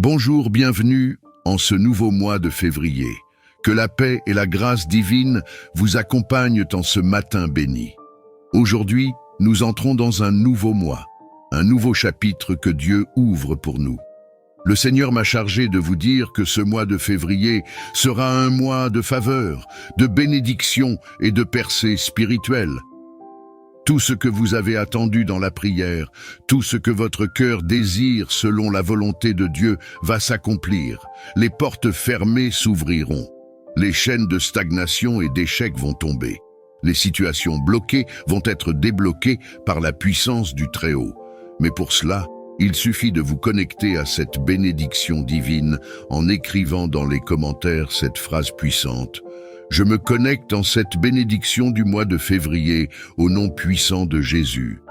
Bonjour, bienvenue en ce nouveau mois de février. Que la paix et la grâce divine vous accompagnent en ce matin béni. Aujourd'hui, nous entrons dans un nouveau mois, un nouveau chapitre que Dieu ouvre pour nous. Le Seigneur m'a chargé de vous dire que ce mois de février sera un mois de faveur, de bénédiction et de percée spirituelle. Tout ce que vous avez attendu dans la prière, tout ce que votre cœur désire selon la volonté de Dieu va s'accomplir. Les portes fermées s'ouvriront. Les chaînes de stagnation et d'échec vont tomber. Les situations bloquées vont être débloquées par la puissance du Très-Haut. Mais pour cela, il suffit de vous connecter à cette bénédiction divine en écrivant dans les commentaires cette phrase puissante. Je me connecte en cette bénédiction du mois de février au nom puissant de Jésus.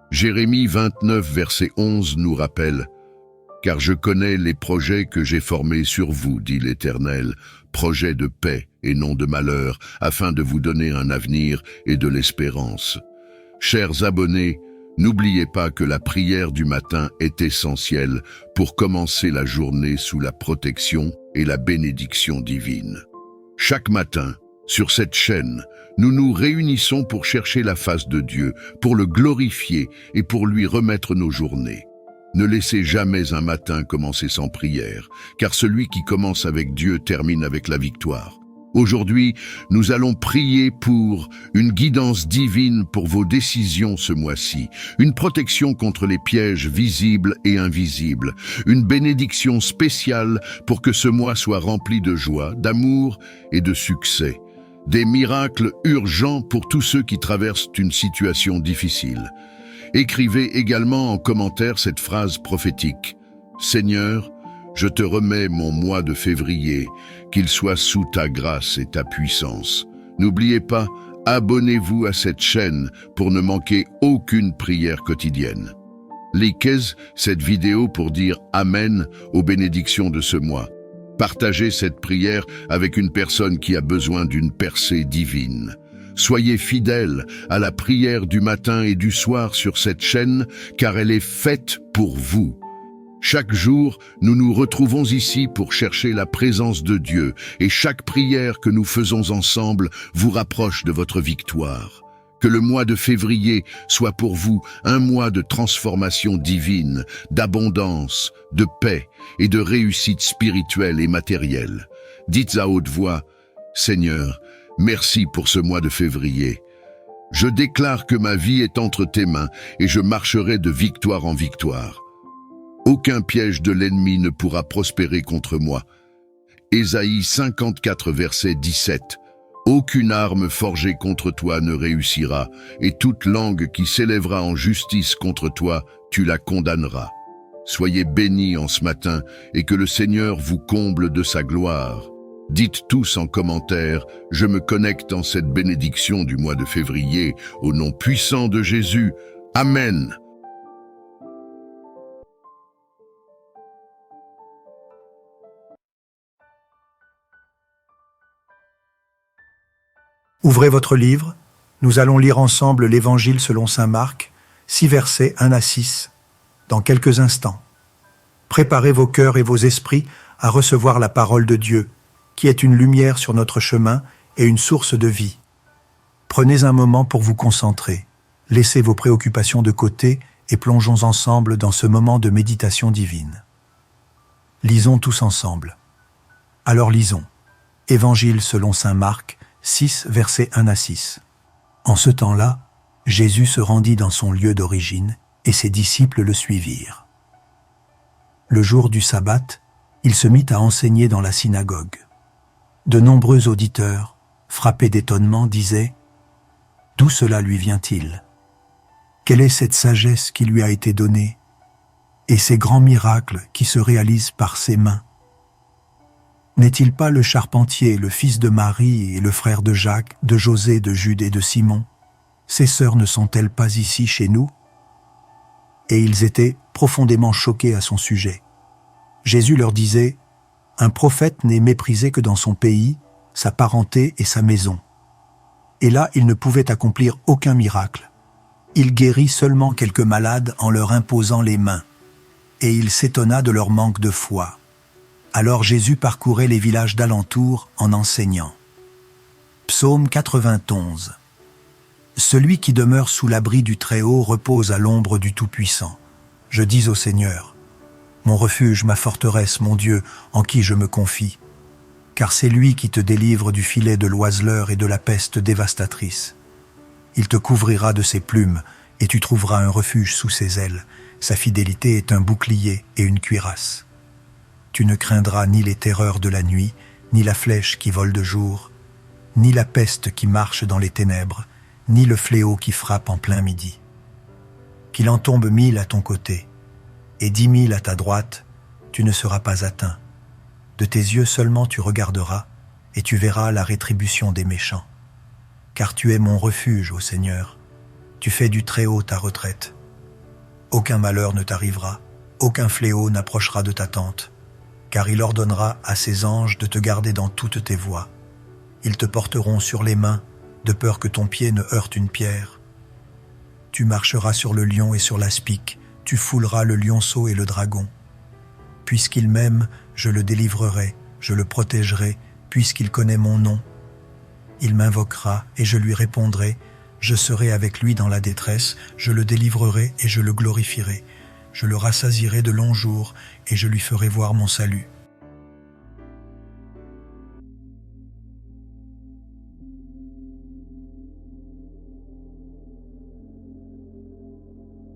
Jérémie 29, verset 11 nous rappelle « Car je connais les projets que j'ai formés sur vous, dit l'Éternel, projets de paix et non de malheur, afin de vous donner un avenir et de l'espérance. » Chers abonnés, n'oubliez pas que la prière du matin est essentielle pour commencer la journée sous la protection et la bénédiction divine. Chaque matin, sur cette chaîne, nous nous réunissons pour chercher la face de Dieu, pour le glorifier et pour lui remettre nos journées. Ne laissez jamais un matin commencer sans prière, car celui qui commence avec Dieu termine avec la victoire. Aujourd'hui, nous allons prier pour une guidance divine pour vos décisions ce mois-ci, une protection contre les pièges visibles et invisibles, une bénédiction spéciale pour que ce mois soit rempli de joie, d'amour et de succès. Des miracles urgents pour tous ceux qui traversent une situation difficile. Écrivez également en commentaire cette phrase prophétique. « Seigneur, je te remets mon mois de février, qu'il soit sous ta grâce et ta puissance. » N'oubliez pas, abonnez-vous à cette chaîne pour ne manquer aucune prière quotidienne. Likez cette vidéo pour dire Amen aux bénédictions de ce mois. Partagez cette prière avec une personne qui a besoin d'une percée divine. Soyez fidèles à la prière du matin et du soir sur cette chaîne, car elle est faite pour vous. Chaque jour, nous nous retrouvons ici pour chercher la présence de Dieu et chaque prière que nous faisons ensemble vous rapproche de votre victoire. Que le mois de février soit pour vous un mois de transformation divine, d'abondance, de paix et de réussite spirituelle et matérielle. Dites à haute voix, « Seigneur, merci pour ce mois de février. Je déclare que ma vie est entre tes mains et je marcherai de victoire en victoire. Aucun piège de l'ennemi ne pourra prospérer contre moi. » Ésaïe 54, verset 17. Aucune arme forgée contre toi ne réussira, et toute langue qui s'élèvera en justice contre toi, tu la condamneras. Soyez bénis en ce matin, et que le Seigneur vous comble de sa gloire. Dites tous en commentaire, je me connecte en cette bénédiction du mois de février, au nom puissant de Jésus. Amen. Ouvrez votre livre, nous allons lire ensemble l'Évangile selon saint Marc, 6 versets 1 à 6, dans quelques instants. Préparez vos cœurs et vos esprits à recevoir la parole de Dieu, qui est une lumière sur notre chemin et une source de vie. Prenez un moment pour vous concentrer, laissez vos préoccupations de côté et plongeons ensemble dans ce moment de méditation divine. Lisons tous ensemble. Alors lisons. Évangile selon saint Marc, 6, versets 1 à 6. En ce temps-là, Jésus se rendit dans son lieu d'origine et ses disciples le suivirent. Le jour du sabbat, il se mit à enseigner dans la synagogue. De nombreux auditeurs, frappés d'étonnement, disaient « D'où cela lui vient-il? Quelle est cette sagesse qui lui a été donnée et ces grands miracles qui se réalisent par ses mains? N'est-il pas le charpentier, le fils de Marie et le frère de Jacques, de José, de Jude et de Simon? Ses sœurs ne sont-elles pas ici chez nous ?» Et ils étaient profondément choqués à son sujet. Jésus leur disait « Un prophète n'est méprisé que dans son pays, sa parenté et sa maison. » Et là, il ne pouvait accomplir aucun miracle. Il guérit seulement quelques malades en leur imposant les mains. et il s'étonna de leur manque de foi. Alors Jésus parcourait les villages d'alentour en enseignant. Psaume 91. Celui qui demeure sous l'abri du Très-Haut repose à l'ombre du Tout-Puissant. Je dis au Seigneur, mon refuge, ma forteresse, mon Dieu, en qui je me confie. Car c'est lui qui te délivre du filet de l'oiseleur et de la peste dévastatrice. Il te couvrira de ses plumes, et tu trouveras un refuge sous ses ailes. Sa fidélité est un bouclier et une cuirasse. Tu ne craindras ni les terreurs de la nuit, ni la flèche qui vole de jour, ni la peste qui marche dans les ténèbres, ni le fléau qui frappe en plein midi. Qu'il en tombe 1000 à ton côté, et 10 000 à ta droite, tu ne seras pas atteint. De tes yeux seulement tu regarderas, et tu verras la rétribution des méchants. Car tu es mon refuge, ô Seigneur. Tu fais du Très-Haut ta retraite. Aucun malheur ne t'arrivera, aucun fléau n'approchera de ta tente, car il ordonnera à ses anges de te garder dans toutes tes voies. Ils te porteront sur les mains, de peur que ton pied ne heurte une pierre. Tu marcheras sur le lion et sur l'aspic, tu fouleras le lionceau et le dragon. Puisqu'il m'aime, je le délivrerai, je le protégerai, puisqu'il connaît mon nom. Il m'invoquera et je lui répondrai, je serai avec lui dans la détresse, je le délivrerai et je le glorifierai. Je le rassasierai de longs jours et je lui ferai voir mon salut.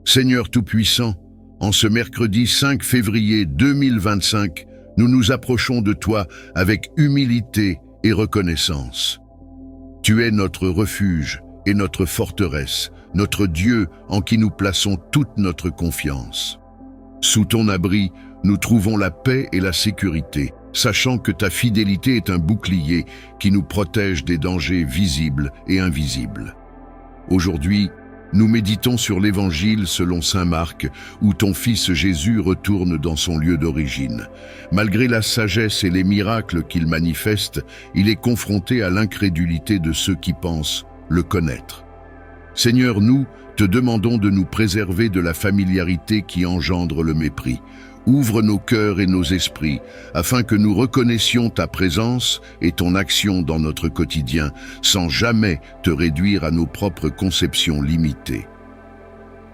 Seigneur Tout-Puissant, en ce mercredi 5 février 2025, nous nous approchons de toi avec humilité et reconnaissance. Tu es notre refuge et notre forteresse, notre Dieu en qui nous plaçons toute notre confiance. Sous ton abri, nous trouvons la paix et la sécurité, sachant que ta fidélité est un bouclier qui nous protège des dangers visibles et invisibles. Aujourd'hui, nous méditons sur l'Évangile selon saint Marc, où ton Fils Jésus retourne dans son lieu d'origine. Malgré la sagesse et les miracles qu'il manifeste, il est confronté à l'incrédulité de ceux qui pensent le connaître. Seigneur, nous te demandons de nous préserver de la familiarité qui engendre le mépris. Ouvre nos cœurs et nos esprits, afin que nous reconnaissions ta présence et ton action dans notre quotidien, sans jamais te réduire à nos propres conceptions limitées.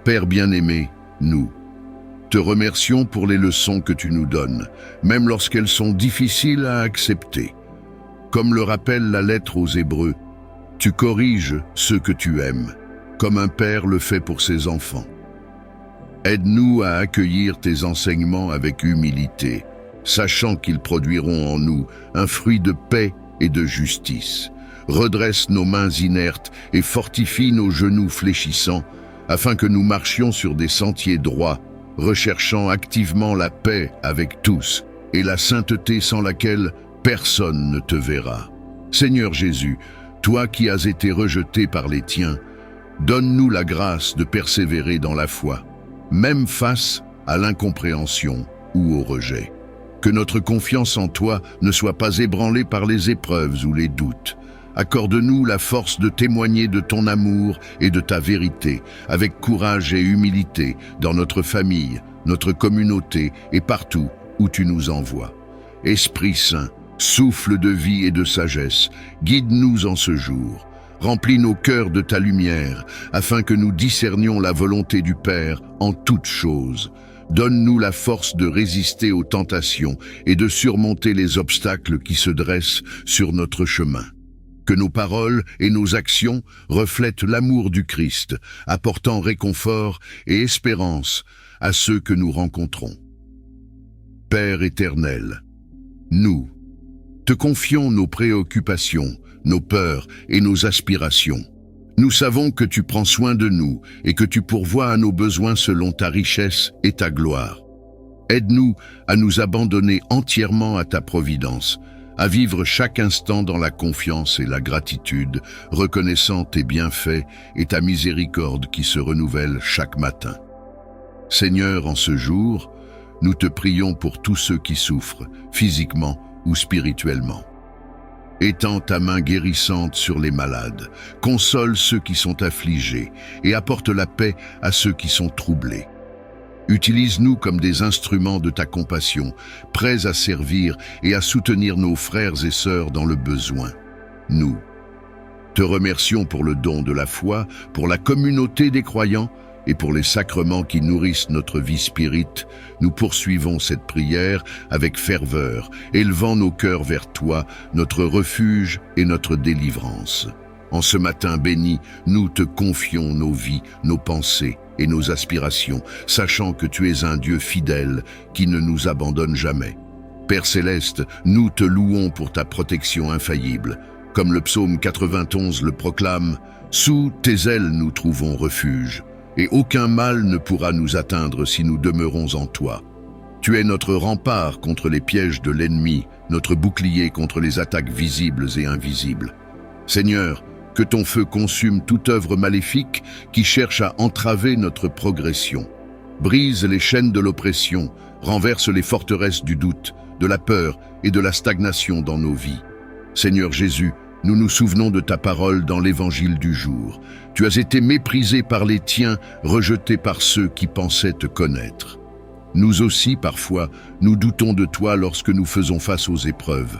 Père bien-aimé, nous te remercions pour les leçons que tu nous donnes, même lorsqu'elles sont difficiles à accepter. Comme le rappelle la lettre aux Hébreux, tu corriges ceux que tu aimes, comme un père le fait pour ses enfants. Aide-nous à accueillir tes enseignements avec humilité, sachant qu'ils produiront en nous un fruit de paix et de justice. Redresse nos mains inertes et fortifie nos genoux fléchissants, afin que nous marchions sur des sentiers droits, recherchant activement la paix avec tous et la sainteté sans laquelle personne ne te verra. Seigneur Jésus, toi qui as été rejeté par les tiens, donne-nous la grâce de persévérer dans la foi, même face à l'incompréhension ou au rejet. Que notre confiance en toi ne soit pas ébranlée par les épreuves ou les doutes. Accorde-nous la force de témoigner de ton amour et de ta vérité, avec courage et humilité, dans notre famille, notre communauté et partout où tu nous envoies. Esprit Saint, souffle de vie et de sagesse, guide-nous en ce jour. Remplis nos cœurs de ta lumière, afin que nous discernions la volonté du Père en toutes choses. Donne-nous la force de résister aux tentations et de surmonter les obstacles qui se dressent sur notre chemin. Que nos paroles et nos actions reflètent l'amour du Christ, apportant réconfort et espérance à ceux que nous rencontrons. Père éternel, nous te confions nos préoccupations, nos peurs et nos aspirations. Nous savons que tu prends soin de nous et que tu pourvois à nos besoins selon ta richesse et ta gloire. Aide-nous à nous abandonner entièrement à ta providence, à vivre chaque instant dans la confiance et la gratitude, reconnaissant tes bienfaits et ta miséricorde qui se renouvelle chaque matin. Seigneur, en ce jour, nous te prions pour tous ceux qui souffrent, physiquement ou spirituellement. Étends ta main guérissante sur les malades, console ceux qui sont affligés et apporte la paix à ceux qui sont troublés. Utilise-nous comme des instruments de ta compassion, prêts à servir et à soutenir nos frères et sœurs dans le besoin. Nous te remercions pour le don de la foi, pour la communauté des croyants et pour les sacrements qui nourrissent notre vie spirite. Nous poursuivons cette prière avec ferveur, élevant nos cœurs vers toi, notre refuge et notre délivrance. En ce matin béni, nous te confions nos vies, nos pensées et nos aspirations, sachant que tu es un Dieu fidèle qui ne nous abandonne jamais. Père céleste, nous te louons pour ta protection infaillible. Comme le psaume 91 le proclame, « Sous tes ailes nous trouvons refuge, et aucun mal ne pourra nous atteindre si nous demeurons en toi. Tu es notre rempart contre les pièges de l'ennemi, notre bouclier contre les attaques visibles et invisibles. Seigneur, que ton feu consume toute œuvre maléfique qui cherche à entraver notre progression. Brise les chaînes de l'oppression, renverse les forteresses du doute, de la peur et de la stagnation dans nos vies. Seigneur Jésus, nous nous souvenons de ta parole dans l'évangile du jour. Tu as été méprisé par les tiens, rejeté par ceux qui pensaient te connaître. Nous aussi, parfois, nous doutons de toi lorsque nous faisons face aux épreuves.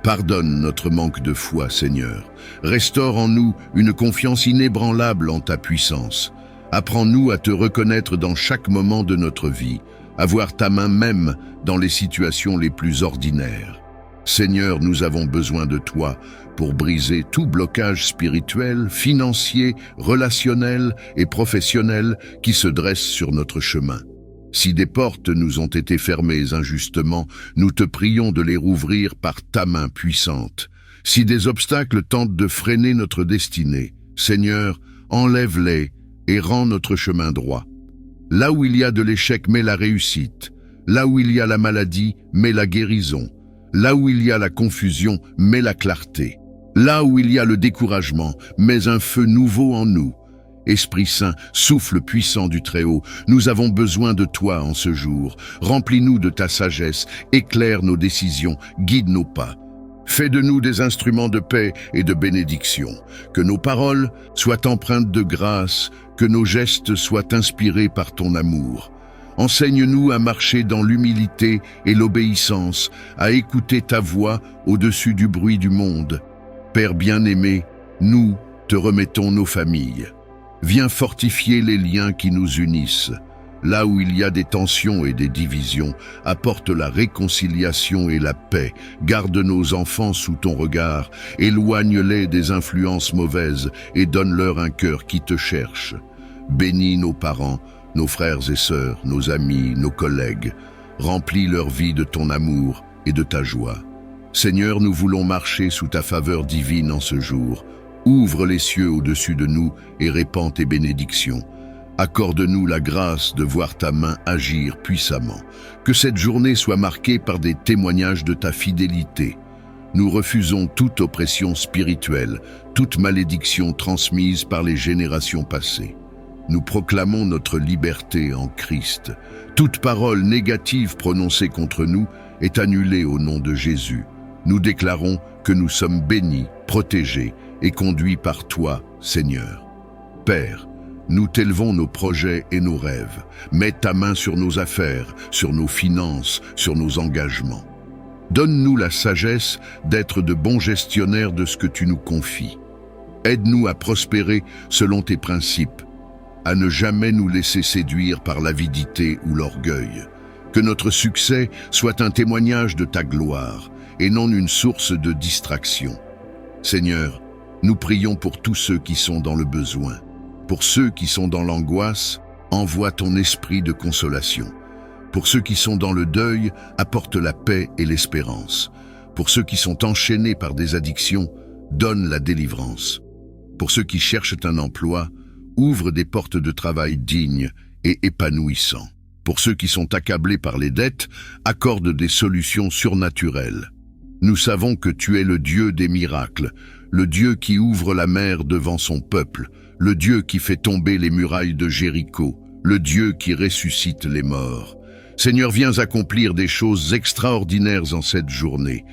Pardonne notre manque de foi, Seigneur. Restaure en nous une confiance inébranlable en ta puissance. Apprends-nous à te reconnaître dans chaque moment de notre vie, à voir ta main même dans les situations les plus ordinaires. Seigneur, nous avons besoin de toi pour briser tout blocage spirituel, financier, relationnel et professionnel qui se dresse sur notre chemin. Si des portes nous ont été fermées injustement, nous te prions de les rouvrir par ta main puissante. Si des obstacles tentent de freiner notre destinée, Seigneur, enlève-les et rends notre chemin droit. Là où il y a de l'échec, mets la réussite. Là où il y a la maladie, mets la guérison. Là où il y a la confusion, mets la clarté. Là où il y a le découragement, mets un feu nouveau en nous. Esprit Saint, souffle puissant du Très-Haut, nous avons besoin de toi en ce jour. Remplis-nous de ta sagesse, éclaire nos décisions, guide nos pas. Fais de nous des instruments de paix et de bénédiction. Que nos paroles soient empreintes de grâce, que nos gestes soient inspirés par ton amour. Enseigne-nous à marcher dans l'humilité et l'obéissance, à écouter ta voix au-dessus du bruit du monde. Père bien-aimé, nous te remettons nos familles. Viens fortifier les liens qui nous unissent. Là où il y a des tensions et des divisions, apporte la réconciliation et la paix. Garde nos enfants sous ton regard, éloigne-les des influences mauvaises et donne-leur un cœur qui te cherche. Bénis nos parents, nos frères et sœurs, nos amis, nos collègues. Remplis leur vie de ton amour et de ta joie. Seigneur, nous voulons marcher sous ta faveur divine en ce jour. Ouvre les cieux au-dessus de nous et répands tes bénédictions. Accorde-nous la grâce de voir ta main agir puissamment. Que cette journée soit marquée par des témoignages de ta fidélité. Nous refusons toute oppression spirituelle, toute malédiction transmise par les générations passées. Nous proclamons notre liberté en Christ. Toute parole négative prononcée contre nous est annulée au nom de Jésus. Nous déclarons que nous sommes bénis, protégés et conduits par toi, Seigneur. Père, nous t'élevons nos projets et nos rêves. Mets ta main sur nos affaires, sur nos finances, sur nos engagements. Donne-nous la sagesse d'être de bons gestionnaires de ce que tu nous confies. Aide-nous à prospérer selon tes principes, à ne jamais nous laisser séduire par l'avidité ou l'orgueil. Que notre succès soit un témoignage de ta gloire et non une source de distraction. Seigneur, nous prions pour tous ceux qui sont dans le besoin. Pour ceux qui sont dans l'angoisse, envoie ton esprit de consolation. Pour ceux qui sont dans le deuil, apporte la paix et l'espérance. Pour ceux qui sont enchaînés par des addictions, donne la délivrance. Pour ceux qui cherchent un emploi, ouvre des portes de travail dignes et épanouissants. Pour ceux qui sont accablés par les dettes, accorde des solutions surnaturelles. Nous savons que tu es le Dieu des miracles, le Dieu qui ouvre la mer devant son peuple, le Dieu qui fait tomber les murailles de Jéricho, le Dieu qui ressuscite les morts. Seigneur, viens accomplir des choses extraordinaires en cette journée.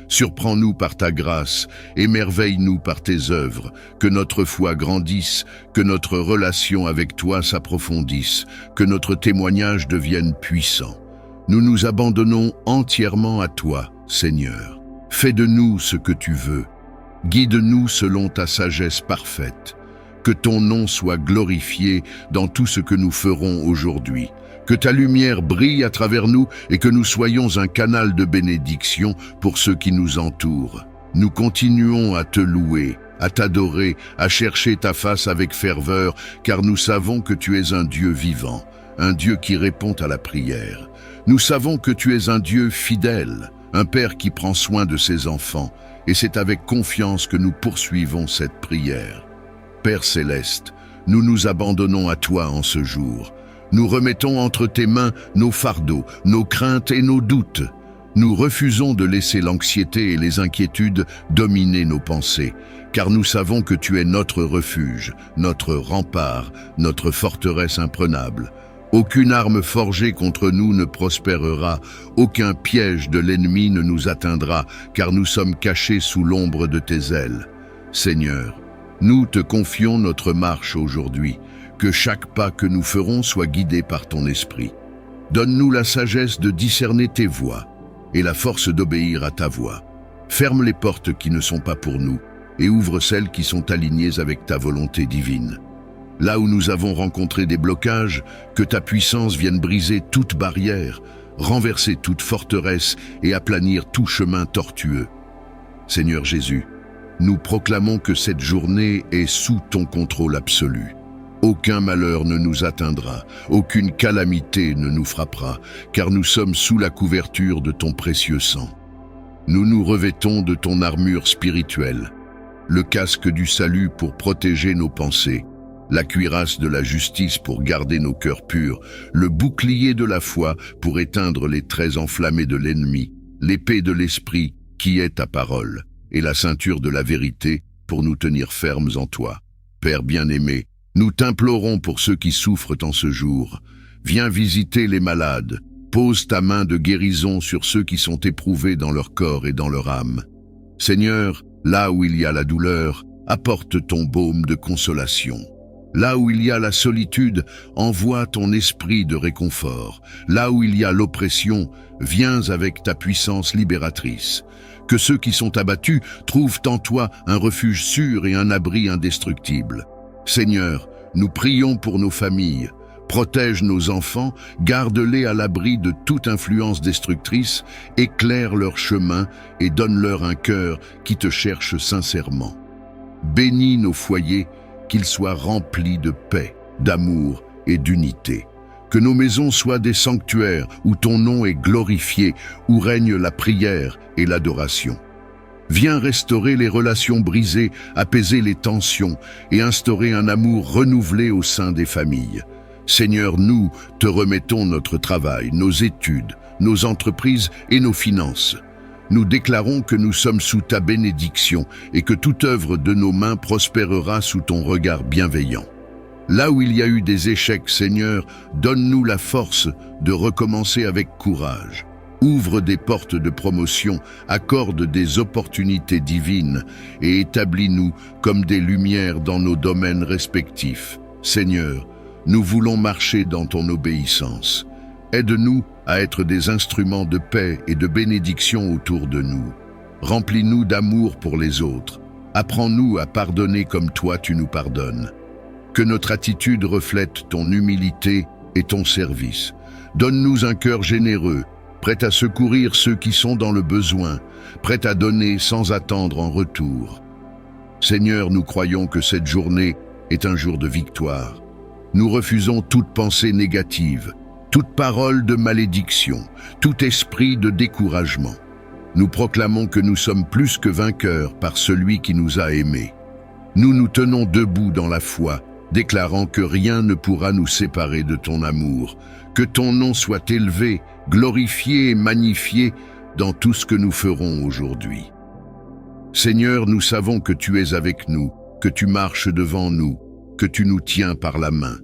Surprends-nous par ta grâce, émerveille-nous par tes œuvres, que notre foi grandisse, que notre relation avec toi s'approfondisse, que notre témoignage devienne puissant. Nous nous abandonnons entièrement à toi, Seigneur. Fais de nous ce que tu veux. Guide-nous selon ta sagesse parfaite. Que ton nom soit glorifié dans tout ce que nous ferons aujourd'hui. Que ta lumière brille à travers nous et que nous soyons un canal de bénédiction pour ceux qui nous entourent. Nous continuons à te louer, à t'adorer, à chercher ta face avec ferveur, car nous savons que tu es un Dieu vivant, un Dieu qui répond à la prière. Nous savons que tu es un Dieu fidèle, un Père qui prend soin de ses enfants, et c'est avec confiance que nous poursuivons cette prière. Père céleste, nous nous abandonnons à toi en ce jour. Nous remettons entre tes mains nos fardeaux, nos craintes et nos doutes. Nous refusons de laisser l'anxiété et les inquiétudes dominer nos pensées, car nous savons que tu es notre refuge, notre rempart, notre forteresse imprenable. Aucune arme forgée contre nous ne prospérera, aucun piège de l'ennemi ne nous atteindra, car nous sommes cachés sous l'ombre de tes ailes. Seigneur, nous te confions notre marche aujourd'hui. Que chaque pas que nous ferons soit guidé par ton esprit. Donne-nous la sagesse de discerner tes voies et la force d'obéir à ta voix. Ferme les portes qui ne sont pas pour nous et ouvre celles qui sont alignées avec ta volonté divine. Là où nous avons rencontré des blocages, que ta puissance vienne briser toute barrière, renverser toute forteresse et aplanir tout chemin tortueux. Seigneur Jésus, nous proclamons que cette journée est sous ton contrôle absolu. Aucun malheur ne nous atteindra, aucune calamité ne nous frappera, car nous sommes sous la couverture de ton précieux sang. Nous nous revêtons de ton armure spirituelle, le casque du salut pour protéger nos pensées, la cuirasse de la justice pour garder nos cœurs purs, le bouclier de la foi pour éteindre les traits enflammés de l'ennemi, l'épée de l'esprit qui est ta parole, et la ceinture de la vérité pour nous tenir fermes en toi. Père bien-aimé, nous t'implorons pour ceux qui souffrent en ce jour. Viens visiter les malades. Pose ta main de guérison sur ceux qui sont éprouvés dans leur corps et dans leur âme. Seigneur, là où il y a la douleur, apporte ton baume de consolation. Là où il y a la solitude, envoie ton esprit de réconfort. Là où il y a l'oppression, viens avec ta puissance libératrice. Que ceux qui sont abattus trouvent en toi un refuge sûr et un abri indestructible. Seigneur, nous prions pour nos familles. Protège nos enfants, garde-les à l'abri de toute influence destructrice, éclaire leur chemin et donne-leur un cœur qui te cherche sincèrement. Bénis nos foyers, qu'ils soient remplis de paix, d'amour et d'unité. Que nos maisons soient des sanctuaires où ton nom est glorifié, où règne la prière et l'adoration. Viens restaurer les relations brisées, apaiser les tensions et instaurer un amour renouvelé au sein des familles. Seigneur, nous te remettons notre travail, nos études, nos entreprises et nos finances. Nous déclarons que nous sommes sous ta bénédiction et que toute œuvre de nos mains prospérera sous ton regard bienveillant. Là où il y a eu des échecs, Seigneur, donne-nous la force de recommencer avec courage. Ouvre des portes de promotion, accorde des opportunités divines et établis-nous comme des lumières dans nos domaines respectifs. Seigneur, nous voulons marcher dans ton obéissance. Aide-nous à être des instruments de paix et de bénédiction autour de nous. Remplis-nous d'amour pour les autres. Apprends-nous à pardonner comme toi tu nous pardonnes. Que notre attitude reflète ton humilité et ton service. Donne-nous un cœur généreux, prêt à secourir ceux qui sont dans le besoin, prêt à donner sans attendre en retour. Seigneur, nous croyons que cette journée est un jour de victoire. Nous refusons toute pensée négative, toute parole de malédiction, tout esprit de découragement. Nous proclamons que nous sommes plus que vainqueurs par celui qui nous a aimés. Nous nous tenons debout dans la foi, déclarant que rien ne pourra nous séparer de ton amour. Que ton nom soit élevé, glorifié et magnifié dans tout ce que nous ferons aujourd'hui. Seigneur, nous savons que tu es avec nous, que tu marches devant nous, que tu nous tiens par la main.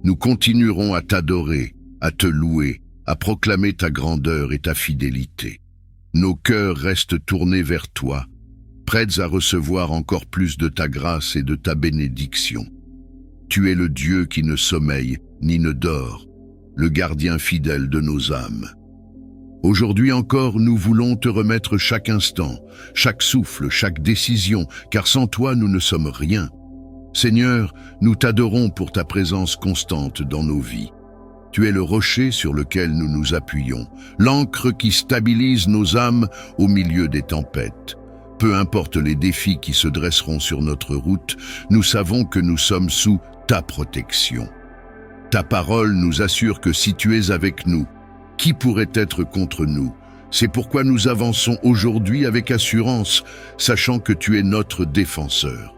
Nous continuerons à t'adorer, à te louer, à proclamer ta grandeur et ta fidélité. Nos cœurs restent tournés vers toi, prêts à recevoir encore plus de ta grâce et de ta bénédiction. Tu es le Dieu qui ne sommeille ni ne dort, le gardien fidèle de nos âmes. Aujourd'hui encore, nous voulons te remettre chaque instant, chaque souffle, chaque décision, car sans toi, nous ne sommes rien. Seigneur, nous t'adorons pour ta présence constante dans nos vies. Tu es le rocher sur lequel nous nous appuyons, l'ancre qui stabilise nos âmes au milieu des tempêtes. Peu importe les défis qui se dresseront sur notre route, nous savons que nous sommes sous ta protection. Ta parole nous assure que si tu es avec nous, qui pourrait être contre nous? C'est pourquoi nous avançons aujourd'hui avec assurance, sachant que tu es notre défenseur.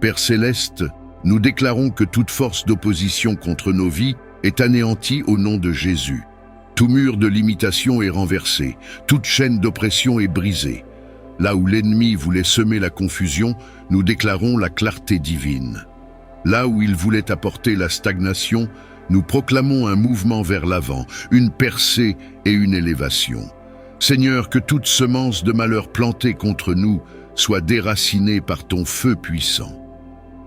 Père céleste, nous déclarons que toute force d'opposition contre nos vies est anéantie au nom de Jésus. Tout mur de limitation est renversé, toute chaîne d'oppression est brisée. Là où l'ennemi voulait semer la confusion, nous déclarons la clarté divine. Là où il voulait apporter la stagnation, nous proclamons un mouvement vers l'avant, une percée et une élévation. Seigneur, que toute semence de malheur plantée contre nous soit déracinée par ton feu puissant.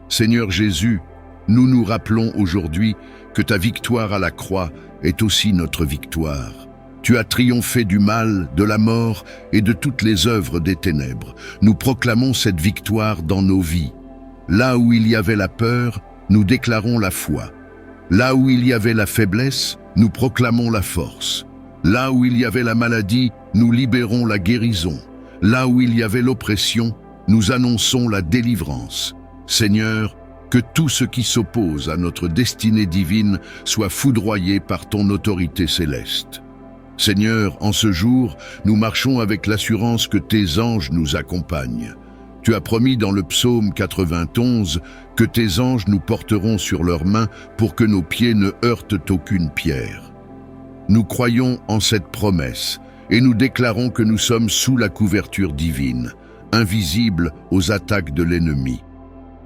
Seigneur Jésus, nous nous rappelons aujourd'hui que ta victoire à la croix est aussi notre victoire. Tu as triomphé du mal, de la mort et de toutes les œuvres des ténèbres. Nous proclamons cette victoire dans nos vies. Là où il y avait la peur, nous déclarons la foi. Là où il y avait la faiblesse, nous proclamons la force. Là où il y avait la maladie, nous libérons la guérison. Là où il y avait l'oppression, nous annonçons la délivrance. Seigneur, que tout ce qui s'oppose à notre destinée divine soit foudroyé par ton autorité céleste. Seigneur, en ce jour, nous marchons avec l'assurance que tes anges nous accompagnent. Tu as promis dans le psaume 91 que tes anges nous porteront sur leurs mains pour que nos pieds ne heurtent aucune pierre. Nous croyons en cette promesse et nous déclarons que nous sommes sous la couverture divine, invisibles aux attaques de l'ennemi.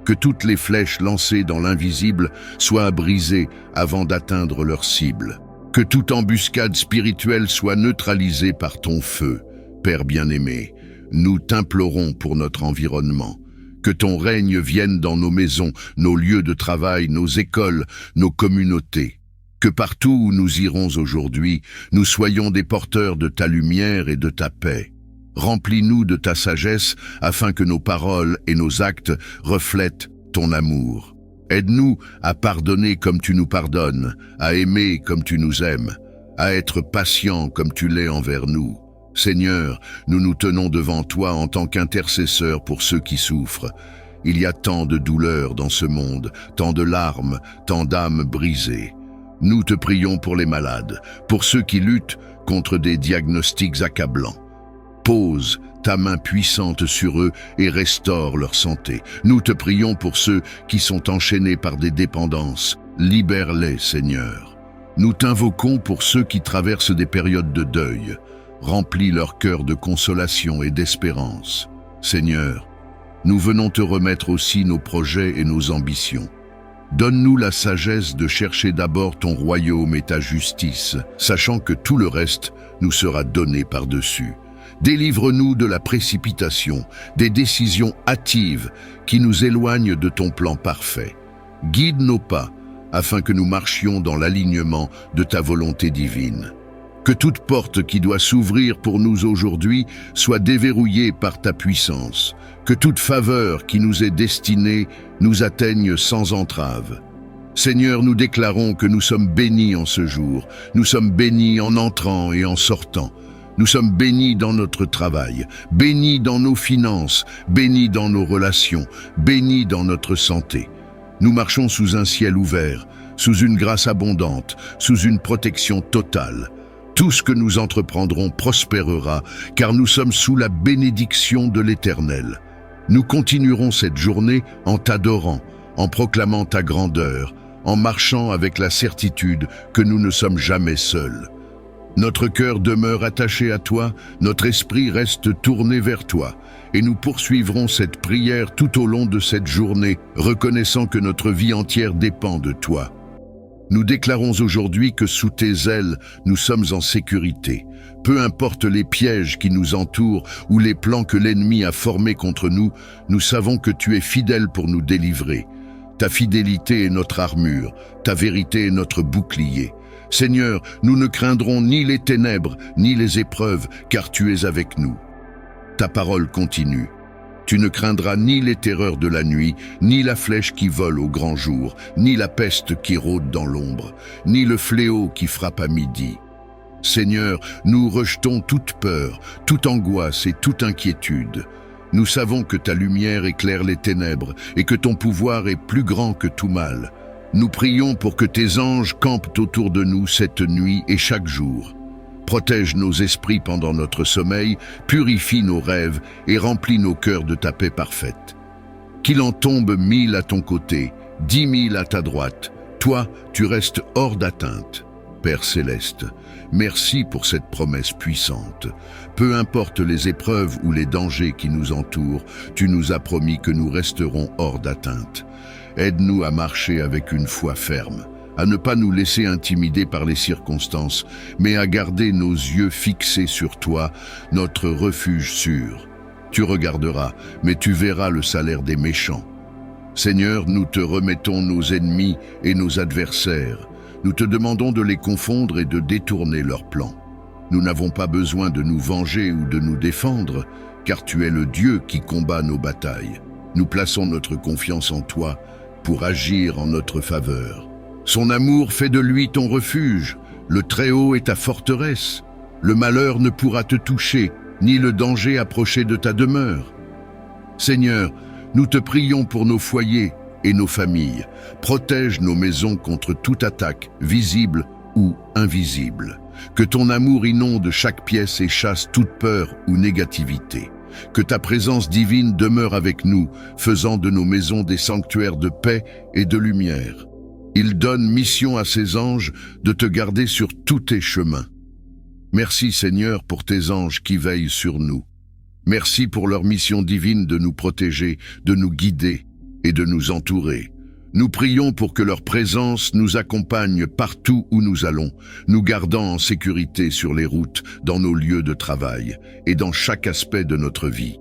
Que toutes les flèches lancées dans l'invisible soient brisées avant d'atteindre leur cible. Que toute embuscade spirituelle soit neutralisée par ton feu, Père bien-aimé. Nous t'implorons pour notre environnement. Que ton règne vienne dans nos maisons, nos lieux de travail, nos écoles, nos communautés. Que partout où nous irons aujourd'hui, nous soyons des porteurs de ta lumière et de ta paix. Remplis-nous de ta sagesse afin que nos paroles et nos actes reflètent ton amour. Aide-nous à pardonner comme tu nous pardonnes, à aimer comme tu nous aimes, à être patients comme tu l'es envers nous. Seigneur, nous nous tenons devant toi en tant qu'intercesseurs pour ceux qui souffrent. Il y a tant de douleurs dans ce monde, tant de larmes, tant d'âmes brisées. Nous te prions pour les malades, pour ceux qui luttent contre des diagnostics accablants. Pose ta main puissante sur eux et restaure leur santé. Nous te prions pour ceux qui sont enchaînés par des dépendances. Libère-les, Seigneur. Nous t'invoquons pour ceux qui traversent des périodes de deuil. Remplis leur cœur de consolation et d'espérance. Seigneur, nous venons te remettre aussi nos projets et nos ambitions. Donne-nous la sagesse de chercher d'abord ton royaume et ta justice, sachant que tout le reste nous sera donné par-dessus. Délivre-nous de la précipitation, des décisions hâtives qui nous éloignent de ton plan parfait. Guide nos pas, afin que nous marchions dans l'alignement de ta volonté divine. Que toute porte qui doit s'ouvrir pour nous aujourd'hui soit déverrouillée par ta puissance. Que toute faveur qui nous est destinée nous atteigne sans entrave. Seigneur, nous déclarons que nous sommes bénis en ce jour. Nous sommes bénis en entrant et en sortant. Nous sommes bénis dans notre travail, bénis dans nos finances, bénis dans nos relations, bénis dans notre santé. Nous marchons sous un ciel ouvert, sous une grâce abondante, sous une protection totale. Tout ce que nous entreprendrons prospérera, car nous sommes sous la bénédiction de l'Éternel. Nous continuerons cette journée en t'adorant, en proclamant ta grandeur, en marchant avec la certitude que nous ne sommes jamais seuls. Notre cœur demeure attaché à toi, notre esprit reste tourné vers toi, et nous poursuivrons cette prière tout au long de cette journée, reconnaissant que notre vie entière dépend de toi. Nous déclarons aujourd'hui que sous tes ailes, nous sommes en sécurité. Peu importe les pièges qui nous entourent ou les plans que l'ennemi a formés contre nous, nous savons que tu es fidèle pour nous délivrer. Ta fidélité est notre armure, ta vérité est notre bouclier. Seigneur, nous ne craindrons ni les ténèbres, ni les épreuves, car tu es avec nous. Ta parole continue. Tu ne craindras ni les terreurs de la nuit, ni la flèche qui vole au grand jour, ni la peste qui rôde dans l'ombre, ni le fléau qui frappe à midi. Seigneur, nous rejetons toute peur, toute angoisse et toute inquiétude. Nous savons que ta lumière éclaire les ténèbres et que ton pouvoir est plus grand que tout mal. Nous prions pour que tes anges campent autour de nous cette nuit et chaque jour. Protège nos esprits pendant notre sommeil, purifie nos rêves et remplis nos cœurs de ta paix parfaite. Qu'il en tombe 1000 à ton côté, 10 000 à ta droite, toi, tu restes hors d'atteinte. Père céleste, merci pour cette promesse puissante. Peu importe les épreuves ou les dangers qui nous entourent, tu nous as promis que nous resterons hors d'atteinte. Aide-nous à marcher avec une foi ferme, à ne pas nous laisser intimider par les circonstances, mais à garder nos yeux fixés sur toi, notre refuge sûr. Tu regarderas, mais tu verras le salaire des méchants. Seigneur, nous te remettons nos ennemis et nos adversaires. Nous te demandons de les confondre et de détourner leurs plans. Nous n'avons pas besoin de nous venger ou de nous défendre, car tu es le Dieu qui combat nos batailles. Nous plaçons notre confiance en toi pour agir en notre faveur. Son amour fait de lui ton refuge, le Très-Haut est ta forteresse. Le malheur ne pourra te toucher, ni le danger approcher de ta demeure. Seigneur, nous te prions pour nos foyers et nos familles. Protège nos maisons contre toute attaque, visible ou invisible. Que ton amour inonde chaque pièce et chasse toute peur ou négativité. Que ta présence divine demeure avec nous, faisant de nos maisons des sanctuaires de paix et de lumière. Il donne mission à ses anges de te garder sur tous tes chemins. Merci Seigneur pour tes anges qui veillent sur nous. Merci pour leur mission divine de nous protéger, de nous guider et de nous entourer. Nous prions pour que leur présence nous accompagne partout où nous allons, nous gardant en sécurité sur les routes, dans nos lieux de travail et dans chaque aspect de notre vie.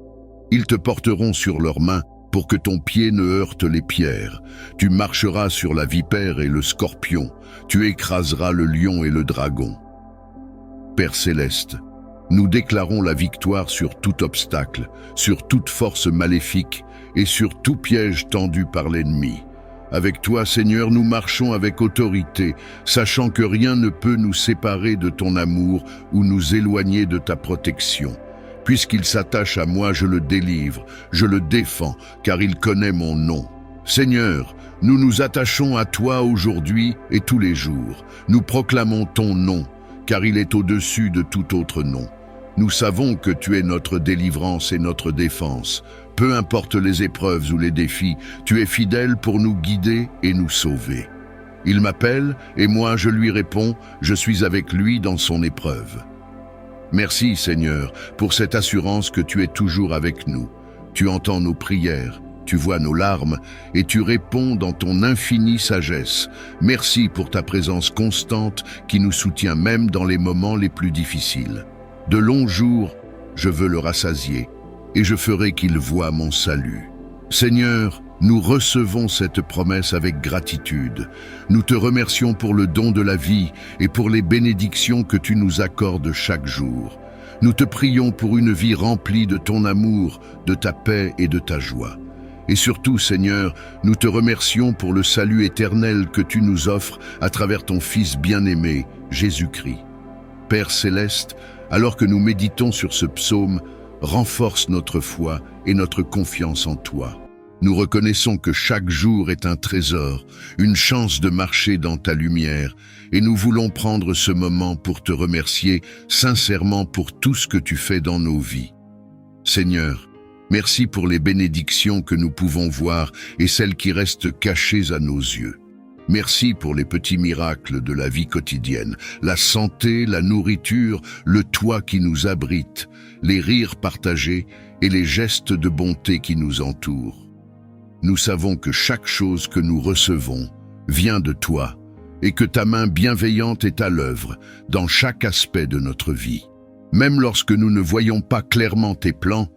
Ils te porteront sur leurs mains pour que ton pied ne heurte les pierres. Tu marcheras sur la vipère et le scorpion, tu écraseras le lion et le dragon. Père céleste, nous déclarons la victoire sur tout obstacle, sur toute force maléfique et sur tout piège tendu par l'ennemi. Avec toi, Seigneur, nous marchons avec autorité, sachant que rien ne peut nous séparer de ton amour ou nous éloigner de ta protection. Puisqu'il s'attache à moi, je le délivre, je le défends, car il connaît mon nom. Seigneur, nous nous attachons à toi aujourd'hui et tous les jours. Nous proclamons ton nom, car il est au-dessus de tout autre nom. Nous savons que tu es notre délivrance et notre défense. Peu importe les épreuves ou les défis, tu es fidèle pour nous guider et nous sauver. Il m'appelle et moi je lui réponds, je suis avec lui dans son épreuve. Merci Seigneur pour cette assurance que tu es toujours avec nous. Tu entends nos prières, tu vois nos larmes et tu réponds dans ton infinie sagesse. Merci pour ta présence constante qui nous soutient même dans les moments les plus difficiles. De longs jours, je veux le rassasier et je ferai qu'il voie mon salut. Seigneur, nous recevons cette promesse avec gratitude. Nous te remercions pour le don de la vie et pour les bénédictions que tu nous accordes chaque jour. Nous te prions pour une vie remplie de ton amour, de ta paix et de ta joie. Et surtout, Seigneur, nous te remercions pour le salut éternel que tu nous offres à travers ton Fils bien-aimé, Jésus-Christ. Père céleste, alors que nous méditons sur ce psaume, renforce notre foi et notre confiance en toi. Nous reconnaissons que chaque jour est un trésor, une chance de marcher dans ta lumière, et nous voulons prendre ce moment pour te remercier sincèrement pour tout ce que tu fais dans nos vies. Seigneur, merci pour les bénédictions que nous pouvons voir et celles qui restent cachées à nos yeux. Merci pour les petits miracles de la vie quotidienne, la santé, la nourriture, le toit qui nous abrite, les rires partagés et les gestes de bonté qui nous entourent. Nous savons que chaque chose que nous recevons vient de toi et que ta main bienveillante est à l'œuvre dans chaque aspect de notre vie. Même lorsque nous ne voyons pas clairement tes plans,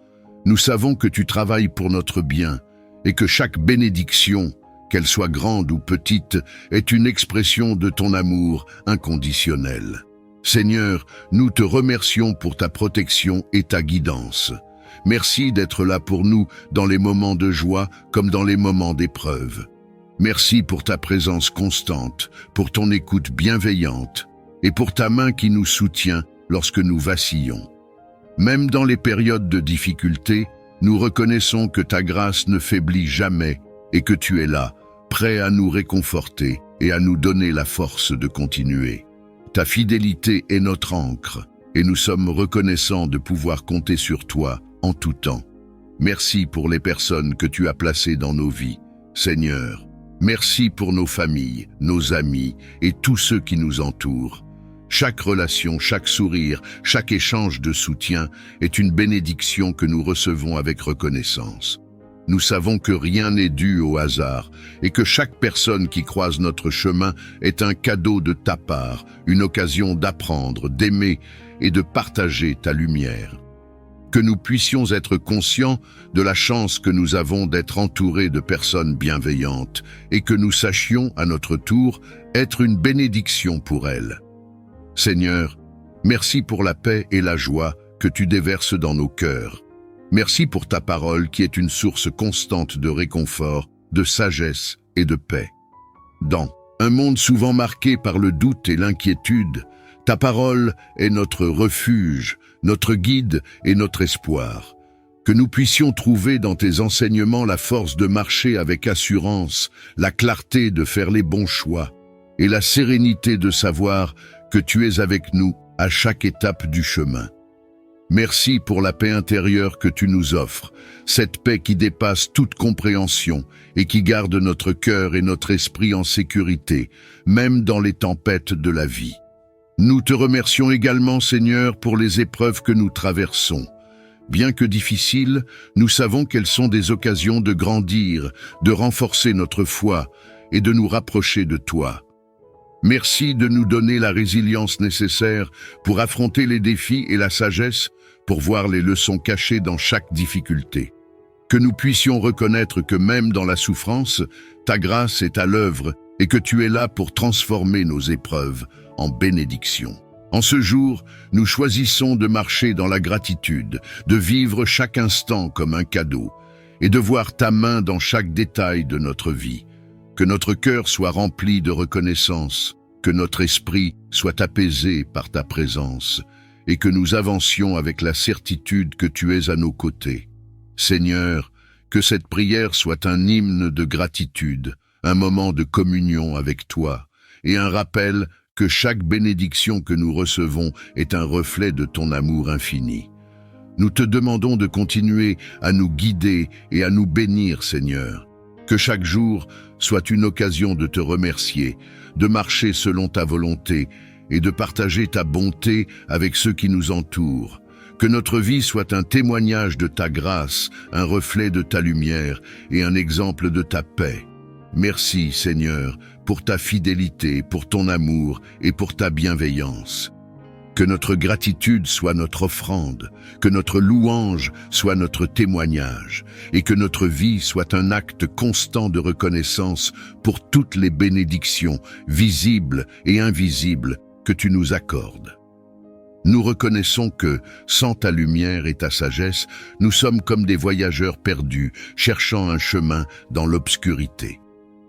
nous savons que tu travailles pour notre bien et que chaque bénédiction, qu'elle soit grande ou petite, est une expression de ton amour inconditionnel. Seigneur, nous te remercions pour ta protection et ta guidance. Merci d'être là pour nous dans les moments de joie comme dans les moments d'épreuve. Merci pour ta présence constante, pour ton écoute bienveillante et pour ta main qui nous soutient lorsque nous vacillons. Même dans les périodes de difficulté, nous reconnaissons que ta grâce ne faiblit jamais et que tu es là, prêt à nous réconforter et à nous donner la force de continuer. Ta fidélité est notre ancre et nous sommes reconnaissants de pouvoir compter sur toi en tout temps. Merci pour les personnes que tu as placées dans nos vies, Seigneur. Merci pour nos familles, nos amis et tous ceux qui nous entourent. Chaque relation, chaque sourire, chaque échange de soutien est une bénédiction que nous recevons avec reconnaissance. Nous savons que rien n'est dû au hasard et que chaque personne qui croise notre chemin est un cadeau de ta part, une occasion d'apprendre, d'aimer et de partager ta lumière. Que nous puissions être conscients de la chance que nous avons d'être entourés de personnes bienveillantes et que nous sachions, à notre tour, être une bénédiction pour elles. Seigneur, merci pour la paix et la joie que tu déverses dans nos cœurs. Merci pour ta parole qui est une source constante de réconfort, de sagesse et de paix. Dans un monde souvent marqué par le doute et l'inquiétude, ta parole est notre refuge, notre guide et notre espoir. Que nous puissions trouver dans tes enseignements la force de marcher avec assurance, la clarté de faire les bons choix et la sérénité de savoir que tu es avec nous à chaque étape du chemin. Merci pour la paix intérieure que tu nous offres, cette paix qui dépasse toute compréhension et qui garde notre cœur et notre esprit en sécurité, même dans les tempêtes de la vie. Nous te remercions également, Seigneur, pour les épreuves que nous traversons. Bien que difficiles, nous savons qu'elles sont des occasions de grandir, de renforcer notre foi et de nous rapprocher de toi. Merci de nous donner la résilience nécessaire pour affronter les défis et la sagesse pour voir les leçons cachées dans chaque difficulté. Que nous puissions reconnaître que même dans la souffrance, ta grâce est à l'œuvre et que tu es là pour transformer nos épreuves en bénédiction. En ce jour, nous choisissons de marcher dans la gratitude, de vivre chaque instant comme un cadeau et de voir ta main dans chaque détail de notre vie. Que notre cœur soit rempli de reconnaissance, que notre esprit soit apaisé par ta présence et que nous avancions avec la certitude que tu es à nos côtés. Seigneur, que cette prière soit un hymne de gratitude, un moment de communion avec toi et un rappel que chaque bénédiction que nous recevons est un reflet de ton amour infini. Nous te demandons de continuer à nous guider et à nous bénir, Seigneur. Que chaque jour soit une occasion de te remercier, de marcher selon ta volonté et de partager ta bonté avec ceux qui nous entourent. Que notre vie soit un témoignage de ta grâce, un reflet de ta lumière et un exemple de ta paix. Merci, Seigneur, pour ta fidélité, pour ton amour et pour ta bienveillance. Que notre gratitude soit notre offrande, que notre louange soit notre témoignage, et que notre vie soit un acte constant de reconnaissance pour toutes les bénédictions, visibles et invisibles, que tu nous accordes. Nous reconnaissons que, sans ta lumière et ta sagesse, nous sommes comme des voyageurs perdus, cherchant un chemin dans l'obscurité.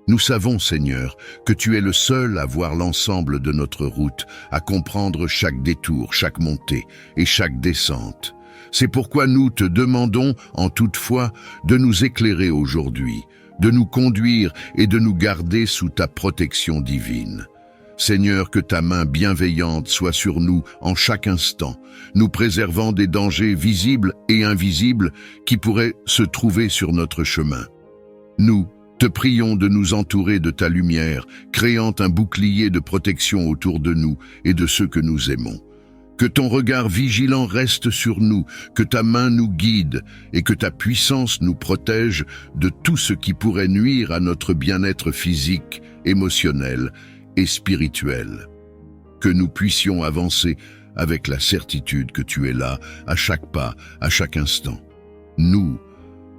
Nous savons, Seigneur, que tu es le seul à voir l'ensemble de notre route, à comprendre chaque détour, chaque montée et chaque descente. C'est pourquoi nous te demandons, en toute foi, de nous éclairer aujourd'hui, de nous conduire et de nous garder sous ta protection divine. Seigneur, que ta main bienveillante soit sur nous en chaque instant, nous préservant des dangers visibles et invisibles qui pourraient se trouver sur notre chemin. Nous te prions de nous entourer de ta lumière, créant un bouclier de protection autour de nous et de ceux que nous aimons. Que ton regard vigilant reste sur nous, que ta main nous guide et que ta puissance nous protège de tout ce qui pourrait nuire à notre bien-être physique, émotionnel et spirituelle. Que nous puissions avancer avec la certitude que tu es là, à chaque pas, à chaque instant. Nous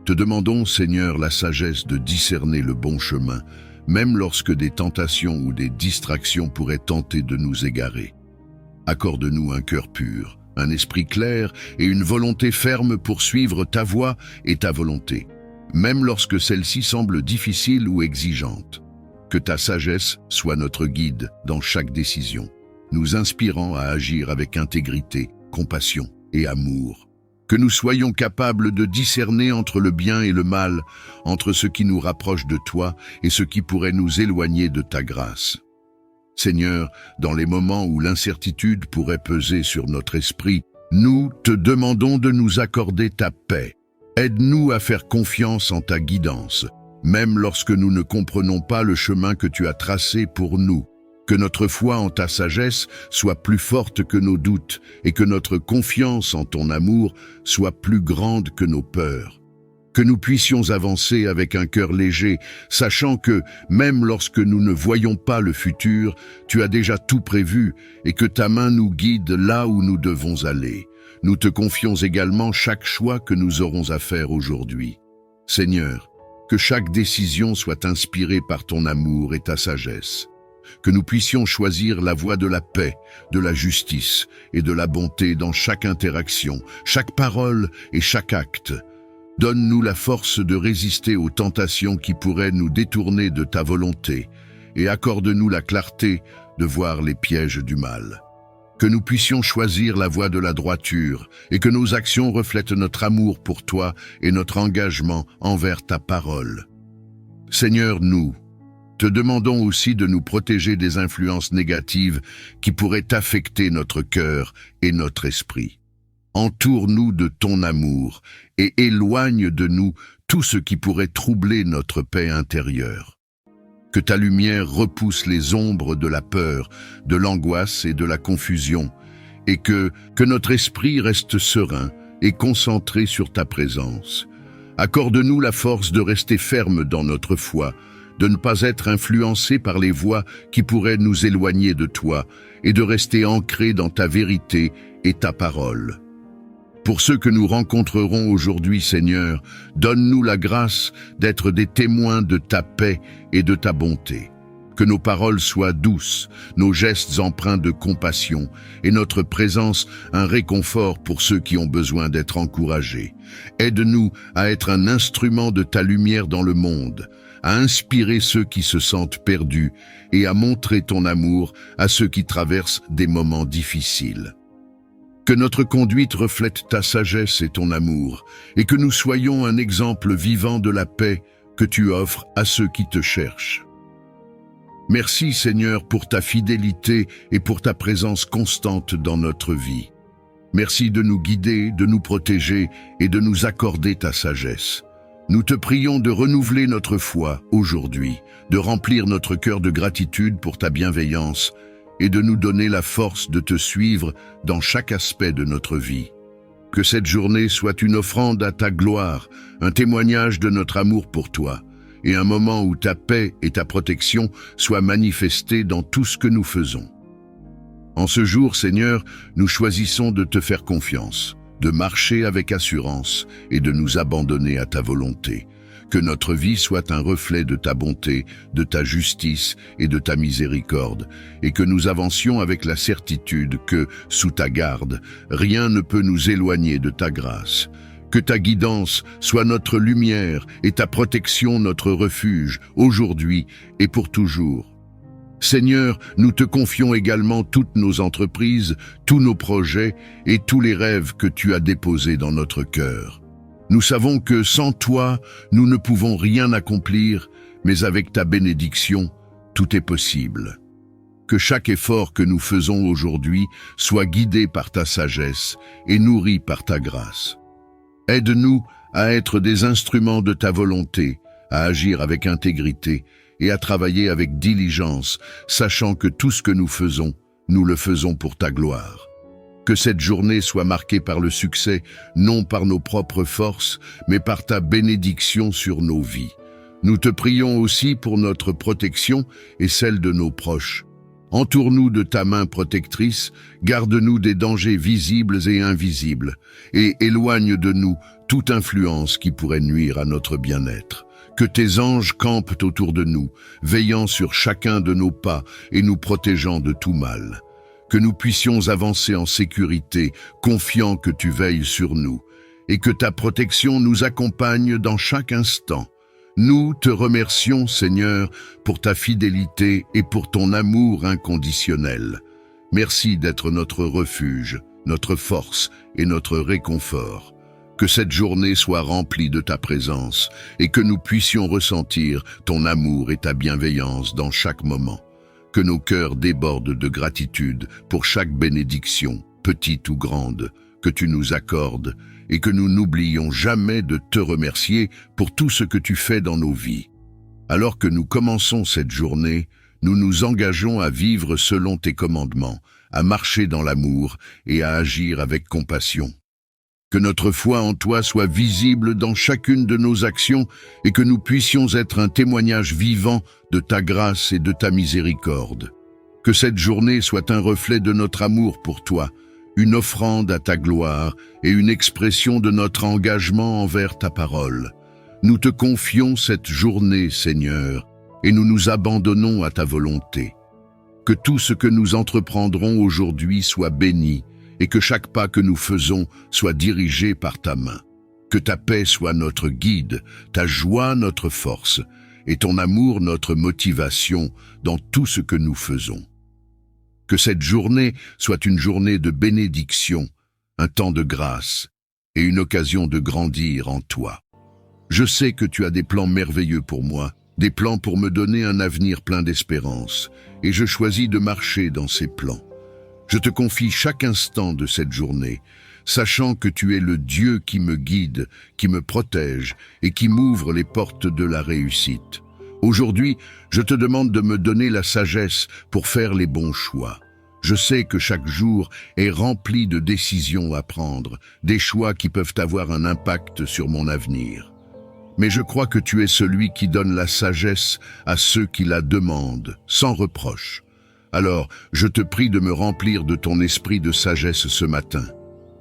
te demandons, Seigneur, la sagesse de discerner le bon chemin, même lorsque des tentations ou des distractions pourraient tenter de nous égarer. Accorde-nous un cœur pur, un esprit clair et une volonté ferme pour suivre ta voie et ta volonté, même lorsque celle-ci semble difficile ou exigeante. Que ta sagesse soit notre guide dans chaque décision, nous inspirant à agir avec intégrité, compassion et amour. Que nous soyons capables de discerner entre le bien et le mal, entre ce qui nous rapproche de toi et ce qui pourrait nous éloigner de ta grâce. Seigneur, dans les moments où l'incertitude pourrait peser sur notre esprit, nous te demandons de nous accorder ta paix. Aide-nous à faire confiance en ta guidance, même lorsque nous ne comprenons pas le chemin que tu as tracé pour nous. Que notre foi en ta sagesse soit plus forte que nos doutes et que notre confiance en ton amour soit plus grande que nos peurs. Que nous puissions avancer avec un cœur léger, sachant que, même lorsque nous ne voyons pas le futur, tu as déjà tout prévu et que ta main nous guide là où nous devons aller. Nous te confions également chaque choix que nous aurons à faire aujourd'hui. Seigneur, que chaque décision soit inspirée par ton amour et ta sagesse. Que nous puissions choisir la voie de la paix, de la justice et de la bonté dans chaque interaction, chaque parole et chaque acte. Donne-nous la force de résister aux tentations qui pourraient nous détourner de ta volonté et accorde-nous la clarté de voir les pièges du mal. Que nous puissions choisir la voie de la droiture et que nos actions reflètent notre amour pour toi et notre engagement envers ta parole. Seigneur, nous te demandons aussi de nous protéger des influences négatives qui pourraient affecter notre cœur et notre esprit. Entoure-nous de ton amour et éloigne de nous tout ce qui pourrait troubler notre paix intérieure. Que ta lumière repousse les ombres de la peur, de l'angoisse et de la confusion, et que notre esprit reste serein et concentré sur ta présence. Accorde-nous la force de rester ferme dans notre foi, de ne pas être influencés par les voies qui pourraient nous éloigner de toi et de rester ancrés dans ta vérité et ta parole. Pour ceux que nous rencontrerons aujourd'hui, Seigneur, donne-nous la grâce d'être des témoins de ta paix et de ta bonté. Que nos paroles soient douces, nos gestes empreints de compassion et notre présence un réconfort pour ceux qui ont besoin d'être encouragés. Aide-nous à être un instrument de ta lumière dans le monde, à inspirer ceux qui se sentent perdus et à montrer ton amour à ceux qui traversent des moments difficiles. Que notre conduite reflète ta sagesse et ton amour, et que nous soyons un exemple vivant de la paix que tu offres à ceux qui te cherchent. Merci Seigneur pour ta fidélité et pour ta présence constante dans notre vie. Merci de nous guider, de nous protéger et de nous accorder ta sagesse. Nous te prions de renouveler notre foi aujourd'hui, de remplir notre cœur de gratitude pour ta bienveillance et de nous donner la force de te suivre dans chaque aspect de notre vie. Que cette journée soit une offrande à ta gloire, un témoignage de notre amour pour toi, et un moment où ta paix et ta protection soient manifestées dans tout ce que nous faisons. En ce jour, Seigneur, nous choisissons de te faire confiance, de marcher avec assurance et de nous abandonner à ta volonté. Que notre vie soit un reflet de ta bonté, de ta justice et de ta miséricorde, et que nous avancions avec la certitude que, sous ta garde, rien ne peut nous éloigner de ta grâce. Que ta guidance soit notre lumière et ta protection notre refuge, aujourd'hui et pour toujours. Seigneur, nous te confions également toutes nos entreprises, tous nos projets et tous les rêves que tu as déposés dans notre cœur. Nous savons que sans toi, nous ne pouvons rien accomplir, mais avec ta bénédiction, tout est possible. Que chaque effort que nous faisons aujourd'hui soit guidé par ta sagesse et nourri par ta grâce. Aide-nous à être des instruments de ta volonté, à agir avec intégrité et à travailler avec diligence, sachant que tout ce que nous le faisons pour ta gloire. Que cette journée soit marquée par le succès, non par nos propres forces, mais par ta bénédiction sur nos vies. Nous te prions aussi pour notre protection et celle de nos proches, Entoure-nous de ta main protectrice, garde-nous des dangers visibles et invisibles, et éloigne de nous toute influence qui pourrait nuire à notre bien-être. Que tes anges campent autour de nous, veillant sur chacun de nos pas et nous protégeant de tout mal. Que nous puissions avancer en sécurité, confiants que tu veilles sur nous, et que ta protection nous accompagne dans chaque instant. Nous te remercions, Seigneur, pour ta fidélité et pour ton amour inconditionnel. Merci d'être notre refuge, notre force et notre réconfort. Que cette journée soit remplie de ta présence et que nous puissions ressentir ton amour et ta bienveillance dans chaque moment. Que nos cœurs débordent de gratitude pour chaque bénédiction, petite ou grande, que tu nous accordes et que nous n'oublions jamais de te remercier pour tout ce que tu fais dans nos vies. Alors que nous commençons cette journée, nous nous engageons à vivre selon tes commandements, à marcher dans l'amour et à agir avec compassion. Que notre foi en toi soit visible dans chacune de nos actions et que nous puissions être un témoignage vivant de ta grâce et de ta miséricorde. Que cette journée soit un reflet de notre amour pour toi, une offrande à ta gloire et une expression de notre engagement envers ta parole. Nous te confions cette journée, Seigneur, et nous nous abandonnons à ta volonté. Que tout ce que nous entreprendrons aujourd'hui soit béni et que chaque pas que nous faisons soit dirigé par ta main. Que ta paix soit notre guide, ta joie notre force et ton amour notre motivation dans tout ce que nous faisons. Que cette journée soit une journée de bénédiction, un temps de grâce et une occasion de grandir en toi. Je sais que tu as des plans merveilleux pour moi, des plans pour me donner un avenir plein d'espérance, et je choisis de marcher dans ces plans. Je te confie chaque instant de cette journée, sachant que tu es le Dieu qui me guide, qui me protège et qui m'ouvre les portes de la réussite. Aujourd'hui, je te demande de me donner la sagesse pour faire les bons choix. Je sais que chaque jour est rempli de décisions à prendre, des choix qui peuvent avoir un impact sur mon avenir. Mais je crois que tu es celui qui donne la sagesse à ceux qui la demandent, sans reproche. Alors, je te prie de me remplir de ton esprit de sagesse ce matin.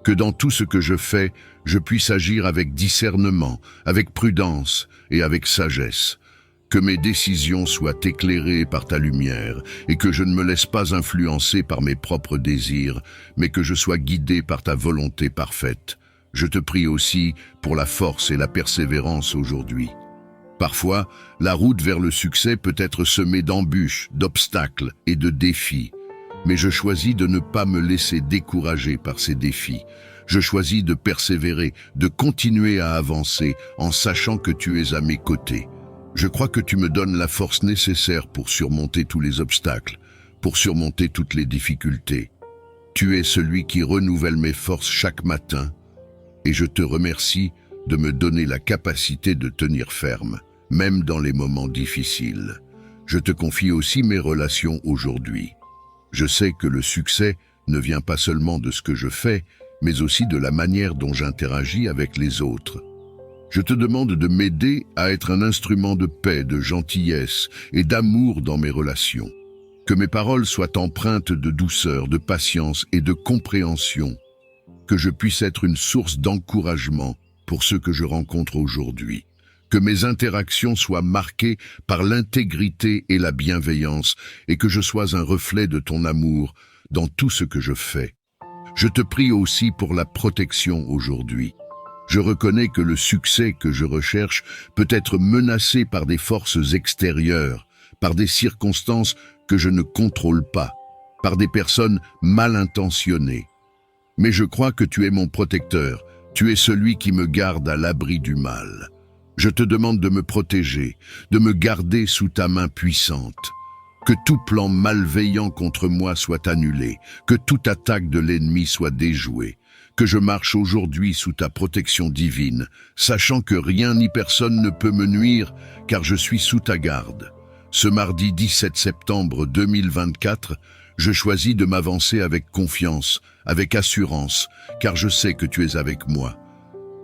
Que dans tout ce que je fais, je puisse agir avec discernement, avec prudence et avec sagesse. Que mes décisions soient éclairées par ta lumière et que je ne me laisse pas influencer par mes propres désirs, mais que je sois guidé par ta volonté parfaite. Je te prie aussi pour la force et la persévérance aujourd'hui. Parfois, la route vers le succès peut être semée d'embûches, d'obstacles et de défis. Mais je choisis de ne pas me laisser décourager par ces défis. Je choisis de persévérer, de continuer à avancer en sachant que tu es à mes côtés. Je crois que tu me donnes la force nécessaire pour surmonter tous les obstacles, pour surmonter toutes les difficultés. Tu es celui qui renouvelle mes forces chaque matin, et je te remercie de me donner la capacité de tenir ferme, même dans les moments difficiles. Je te confie aussi mes relations aujourd'hui. Je sais que le succès ne vient pas seulement de ce que je fais, mais aussi de la manière dont j'interagis avec les autres. Je te demande de m'aider à être un instrument de paix, de gentillesse et d'amour dans mes relations. Que mes paroles soient empreintes de douceur, de patience et de compréhension. Que je puisse être une source d'encouragement pour ceux que je rencontre aujourd'hui. Que mes interactions soient marquées par l'intégrité et la bienveillance et que je sois un reflet de ton amour dans tout ce que je fais. Je te prie aussi pour la protection aujourd'hui. Je reconnais que le succès que je recherche peut être menacé par des forces extérieures, par des circonstances que je ne contrôle pas, par des personnes mal intentionnées. Mais je crois que tu es mon protecteur, tu es celui qui me garde à l'abri du mal. Je te demande de me protéger, de me garder sous ta main puissante. Que tout plan malveillant contre moi soit annulé, que toute attaque de l'ennemi soit déjouée. Que je marche aujourd'hui sous ta protection divine, sachant que rien ni personne ne peut me nuire, car je suis sous ta garde. Ce mardi 17 septembre 2024, je choisis de m'avancer avec confiance, avec assurance, car je sais que tu es avec moi.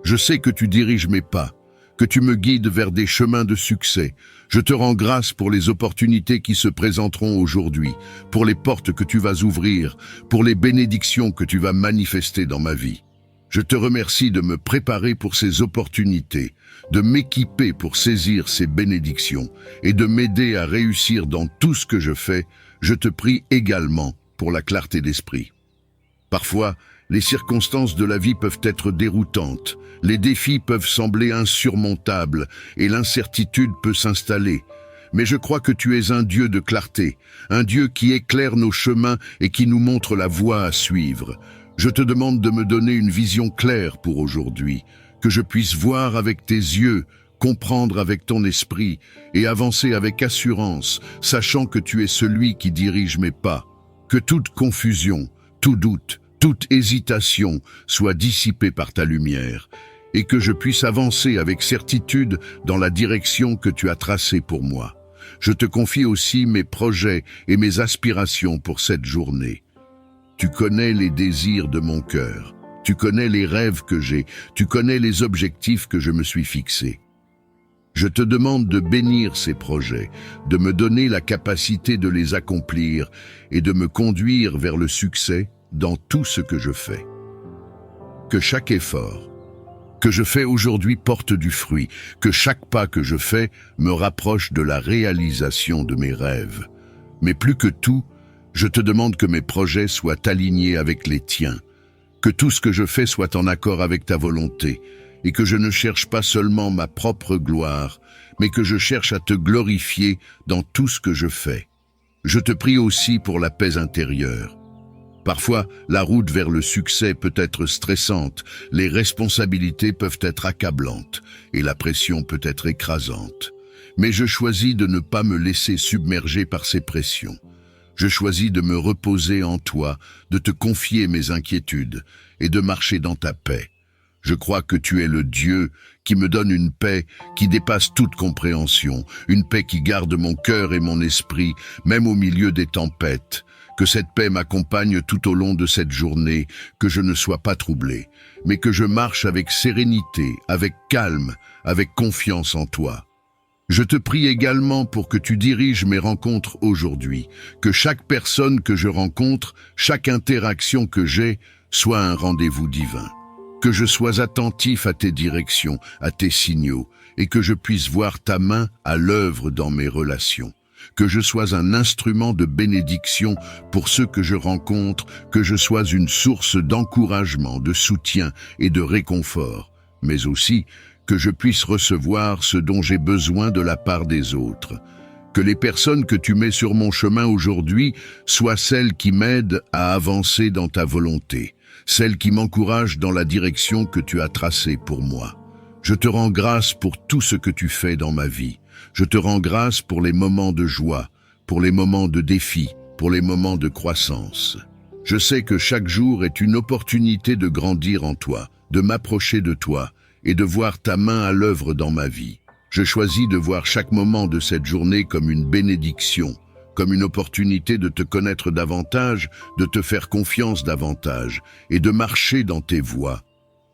Je sais que tu diriges mes pas. que tu me guides vers des chemins de succès. Je te rends grâce pour les opportunités qui se présenteront aujourd'hui, pour les portes que tu vas ouvrir, pour les bénédictions que tu vas manifester dans ma vie. Je te remercie de me préparer pour ces opportunités, de m'équiper pour saisir ces bénédictions et de m'aider à réussir dans tout ce que je fais. Je te prie également pour la clarté d'esprit. Parfois, les circonstances de la vie peuvent être déroutantes, les défis peuvent sembler insurmontables et l'incertitude peut s'installer. Mais je crois que tu es un Dieu de clarté, un Dieu qui éclaire nos chemins et qui nous montre la voie à suivre. Je te demande de me donner une vision claire pour aujourd'hui, que je puisse voir avec tes yeux, comprendre avec ton esprit et avancer avec assurance, sachant que tu es celui qui dirige mes pas. Que toute confusion, tout doute, toute hésitation soit dissipée par ta lumière et que je puisse avancer avec certitude dans la direction que tu as tracée pour moi. Je te confie aussi mes projets et mes aspirations pour cette journée. Tu connais les désirs de mon cœur, tu connais les rêves que j'ai, tu connais les objectifs que je me suis fixés. Je te demande de bénir ces projets, de me donner la capacité de les accomplir et de me conduire vers le succès dans tout ce que je fais. Que chaque effort que je fais aujourd'hui porte du fruit, que chaque pas que je fais me rapproche de la réalisation de mes rêves. Mais plus que tout, je te demande que mes projets soient alignés avec les tiens, que tout ce que je fais soit en accord avec ta volonté, et que je ne cherche pas seulement ma propre gloire, mais que je cherche à te glorifier dans tout ce que je fais. Je te prie aussi pour la paix intérieure. Parfois, la route vers le succès peut être stressante, les responsabilités peuvent être accablantes et la pression peut être écrasante. Mais je choisis de ne pas me laisser submerger par ces pressions. Je choisis de me reposer en toi, de te confier mes inquiétudes et de marcher dans ta paix. Je crois que tu es le Dieu qui me donne une paix qui dépasse toute compréhension, une paix qui garde mon cœur et mon esprit, même au milieu des tempêtes. Que cette paix m'accompagne tout au long de cette journée, que je ne sois pas troublé, mais que je marche avec sérénité, avec calme, avec confiance en toi. Je te prie également pour que tu diriges mes rencontres aujourd'hui, que chaque personne que je rencontre, chaque interaction que j'ai, soit un rendez-vous divin. Que je sois attentif à tes directions, à tes signaux, et que je puisse voir ta main à l'œuvre dans mes relations. Que je sois un instrument de bénédiction pour ceux que je rencontre, que je sois une source d'encouragement, de soutien et de réconfort, mais aussi que je puisse recevoir ce dont j'ai besoin de la part des autres. Que les personnes que tu mets sur mon chemin aujourd'hui soient celles qui m'aident à avancer dans ta volonté, celles qui m'encouragent dans la direction que tu as tracée pour moi. Je te rends grâce pour tout ce que tu fais dans ma vie. Je te rends grâce pour les moments de joie, pour les moments de défi, pour les moments de croissance. Je sais que chaque jour est une opportunité de grandir en toi, de m'approcher de toi et de voir ta main à l'œuvre dans ma vie. Je choisis de voir chaque moment de cette journée comme une bénédiction, comme une opportunité de te connaître davantage, de te faire confiance davantage et de marcher dans tes voies.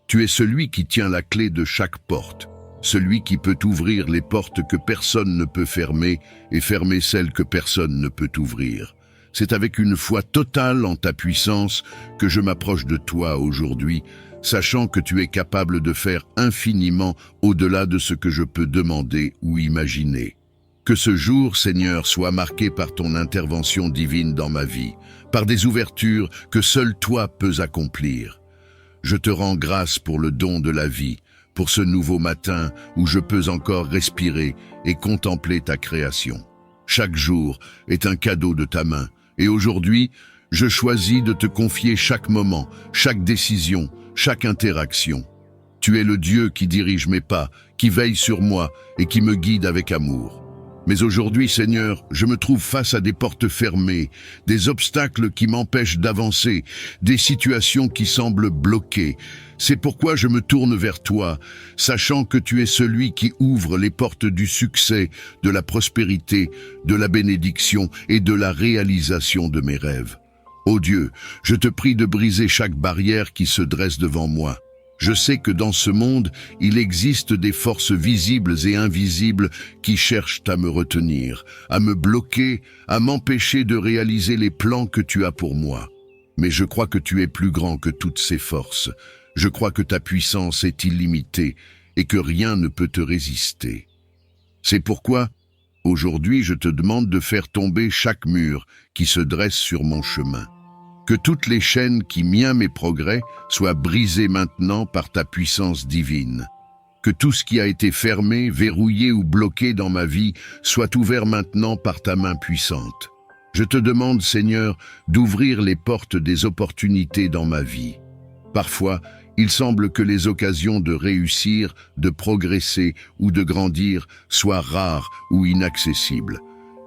Tu es celui qui tient la clé de chaque porte, celui qui peut ouvrir les portes que personne ne peut fermer et fermer celles que personne ne peut ouvrir. C'est avec une foi totale en ta puissance que je m'approche de toi aujourd'hui, sachant que tu es capable de faire infiniment au-delà de ce que je peux demander ou imaginer. Que ce jour, Seigneur, soit marqué par ton intervention divine dans ma vie, par des ouvertures que seul toi peux accomplir. Je te rends grâce pour le don de la vie, pour ce nouveau matin où je peux encore respirer et contempler ta création. Chaque jour est un cadeau de ta main, et aujourd'hui, je choisis de te confier chaque moment, chaque décision, chaque interaction. Tu es le Dieu qui dirige mes pas, qui veille sur moi et qui me guide avec amour. Mais aujourd'hui, Seigneur, je me trouve face à des portes fermées, des obstacles qui m'empêchent d'avancer, des situations qui semblent bloquées. C'est pourquoi je me tourne vers toi, sachant que tu es celui qui ouvre les portes du succès, de la prospérité, de la bénédiction et de la réalisation de mes rêves. Ô Dieu, je te prie de briser chaque barrière qui se dresse devant moi. Je sais que dans ce monde, il existe des forces visibles et invisibles qui cherchent à me retenir, à me bloquer, à m'empêcher de réaliser les plans que tu as pour moi. Mais je crois que tu es plus grand que toutes ces forces. Je crois que ta puissance est illimitée et que rien ne peut te résister. C'est pourquoi, aujourd'hui, je te demande de faire tomber chaque mur qui se dresse sur mon chemin. Que toutes les chaînes qui mient mes progrès soient brisées maintenant par ta puissance divine. Que tout ce qui a été fermé, verrouillé ou bloqué dans ma vie soit ouvert maintenant par ta main puissante. Je te demande, Seigneur, d'ouvrir les portes des opportunités dans ma vie. Parfois, il semble que les occasions de réussir, de progresser ou de grandir soient rares ou inaccessibles.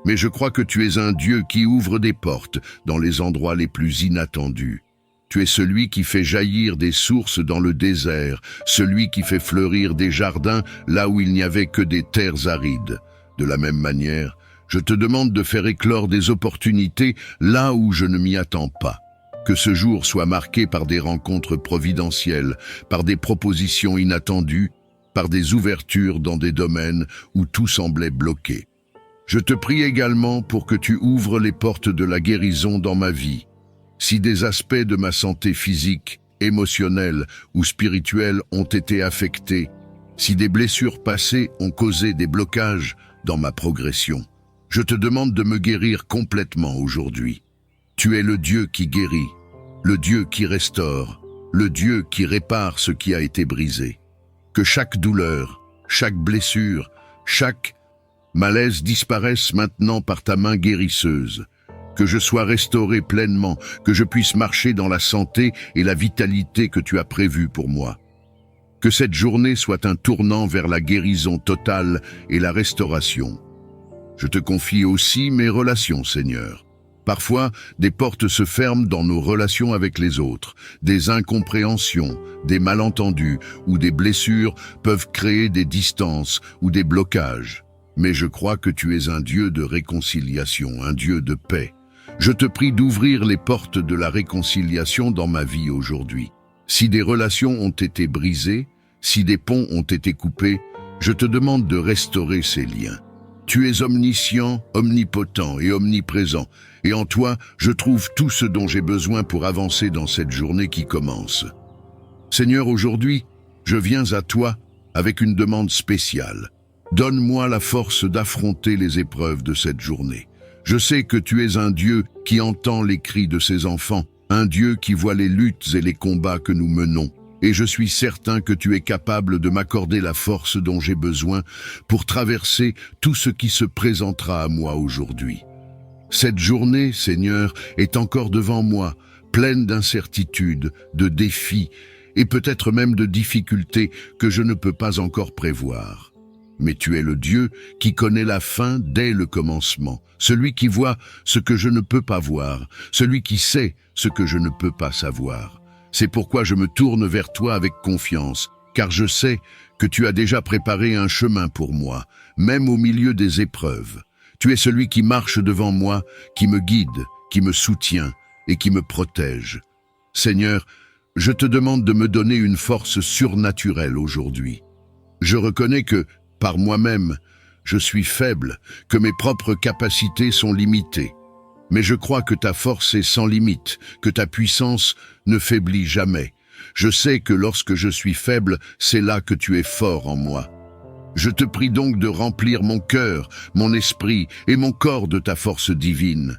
Mais je crois que tu es un Dieu qui ouvre des portes dans les endroits les plus inattendus. Tu es celui qui fait jaillir des sources dans le désert, celui qui fait fleurir des jardins là où il n'y avait que des terres arides. De la même manière, je te demande de faire éclore des opportunités là où je ne m'y attends pas. Que ce jour soit marqué par des rencontres providentielles, par des propositions inattendues, par des ouvertures dans des domaines où tout semblait bloqué. Je te prie également pour que tu ouvres les portes de la guérison dans ma vie. Si des aspects de ma santé physique, émotionnelle ou spirituelle ont été affectés, si des blessures passées ont causé des blocages dans ma progression, je te demande de me guérir complètement aujourd'hui. Tu es le Dieu qui guérit, le Dieu qui restaure, le Dieu qui répare ce qui a été brisé. Que chaque douleur, chaque blessure, chaque malaise disparaisse maintenant par ta main guérisseuse. Que je sois restauré pleinement, que je puisse marcher dans la santé et la vitalité que tu as prévues pour moi. Que cette journée soit un tournant vers la guérison totale et la restauration. Je te confie aussi mes relations, Seigneur. Parfois, des portes se ferment dans nos relations avec les autres. Des incompréhensions, des malentendus ou des blessures peuvent créer des distances ou des blocages. Mais je crois que tu es un Dieu de réconciliation, un Dieu de paix. Je te prie d'ouvrir les portes de la réconciliation dans ma vie aujourd'hui. Si des relations ont été brisées, si des ponts ont été coupés, je te demande de restaurer ces liens. Tu es omniscient, omnipotent et omniprésent, et en toi, je trouve tout ce dont j'ai besoin pour avancer dans cette journée qui commence. Seigneur, aujourd'hui, je viens à toi avec une demande spéciale. Donne-moi la force d'affronter les épreuves de cette journée. Je sais que tu es un Dieu qui entend les cris de ses enfants, un Dieu qui voit les luttes et les combats que nous menons. Et je suis certain que tu es capable de m'accorder la force dont j'ai besoin pour traverser tout ce qui se présentera à moi aujourd'hui. Cette journée, Seigneur, est encore devant moi, pleine d'incertitudes, de défis et peut-être même de difficultés que je ne peux pas encore prévoir. Mais tu es le Dieu qui connaît la fin dès le commencement, celui qui voit ce que je ne peux pas voir, celui qui sait ce que je ne peux pas savoir. C'est pourquoi je me tourne vers toi avec confiance, car je sais que tu as déjà préparé un chemin pour moi, même au milieu des épreuves. Tu es celui qui marche devant moi, qui me guide, qui me soutient et qui me protège. Seigneur, je te demande de me donner une force surnaturelle aujourd'hui. Je reconnais que, par moi-même, je suis faible, que mes propres capacités sont limitées. Mais je crois que ta force est sans limite, que ta puissance ne faiblit jamais. Je sais que lorsque je suis faible, c'est là que tu es fort en moi. Je te prie donc de remplir mon cœur, mon esprit et mon corps de ta force divine.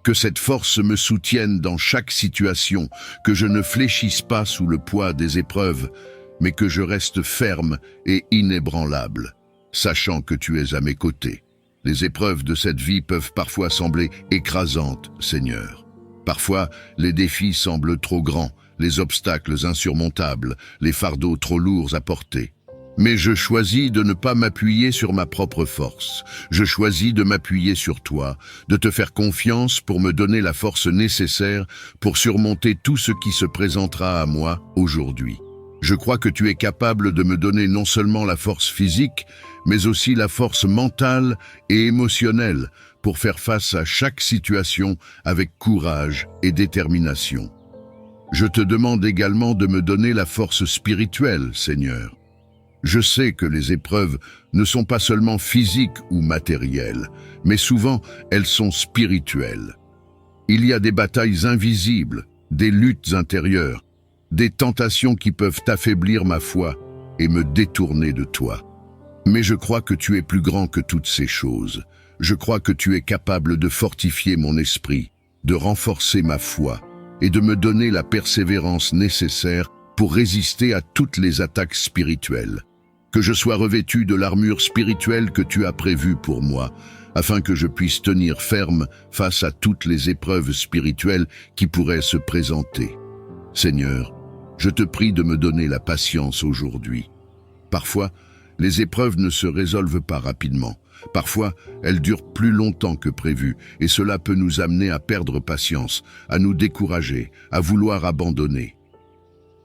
Que cette force me soutienne dans chaque situation, que je ne fléchisse pas sous le poids des épreuves, mais que je reste ferme et inébranlable, sachant que tu es à mes côtés. Les épreuves de cette vie peuvent parfois sembler écrasantes, Seigneur. Parfois, les défis semblent trop grands, les obstacles insurmontables, les fardeaux trop lourds à porter. Mais je choisis de ne pas m'appuyer sur ma propre force. Je choisis de m'appuyer sur toi, de te faire confiance pour me donner la force nécessaire pour surmonter tout ce qui se présentera à moi aujourd'hui. Je crois que tu es capable de me donner non seulement la force physique, mais aussi la force mentale et émotionnelle pour faire face à chaque situation avec courage et détermination. Je te demande également de me donner la force spirituelle, Seigneur. Je sais que les épreuves ne sont pas seulement physiques ou matérielles, mais souvent elles sont spirituelles. Il y a des batailles invisibles, des luttes intérieures, des tentations qui peuvent affaiblir ma foi et me détourner de toi. Mais je crois que tu es plus grand que toutes ces choses. Je crois que tu es capable de fortifier mon esprit, de renforcer ma foi et de me donner la persévérance nécessaire pour résister à toutes les attaques spirituelles. Que je sois revêtu de l'armure spirituelle que tu as prévue pour moi, afin que je puisse tenir ferme face à toutes les épreuves spirituelles qui pourraient se présenter. Seigneur, je te prie de me donner la patience aujourd'hui. Parfois, les épreuves ne se résolvent pas rapidement. Parfois, elles durent plus longtemps que prévu, et cela peut nous amener à perdre patience, à nous décourager, à vouloir abandonner.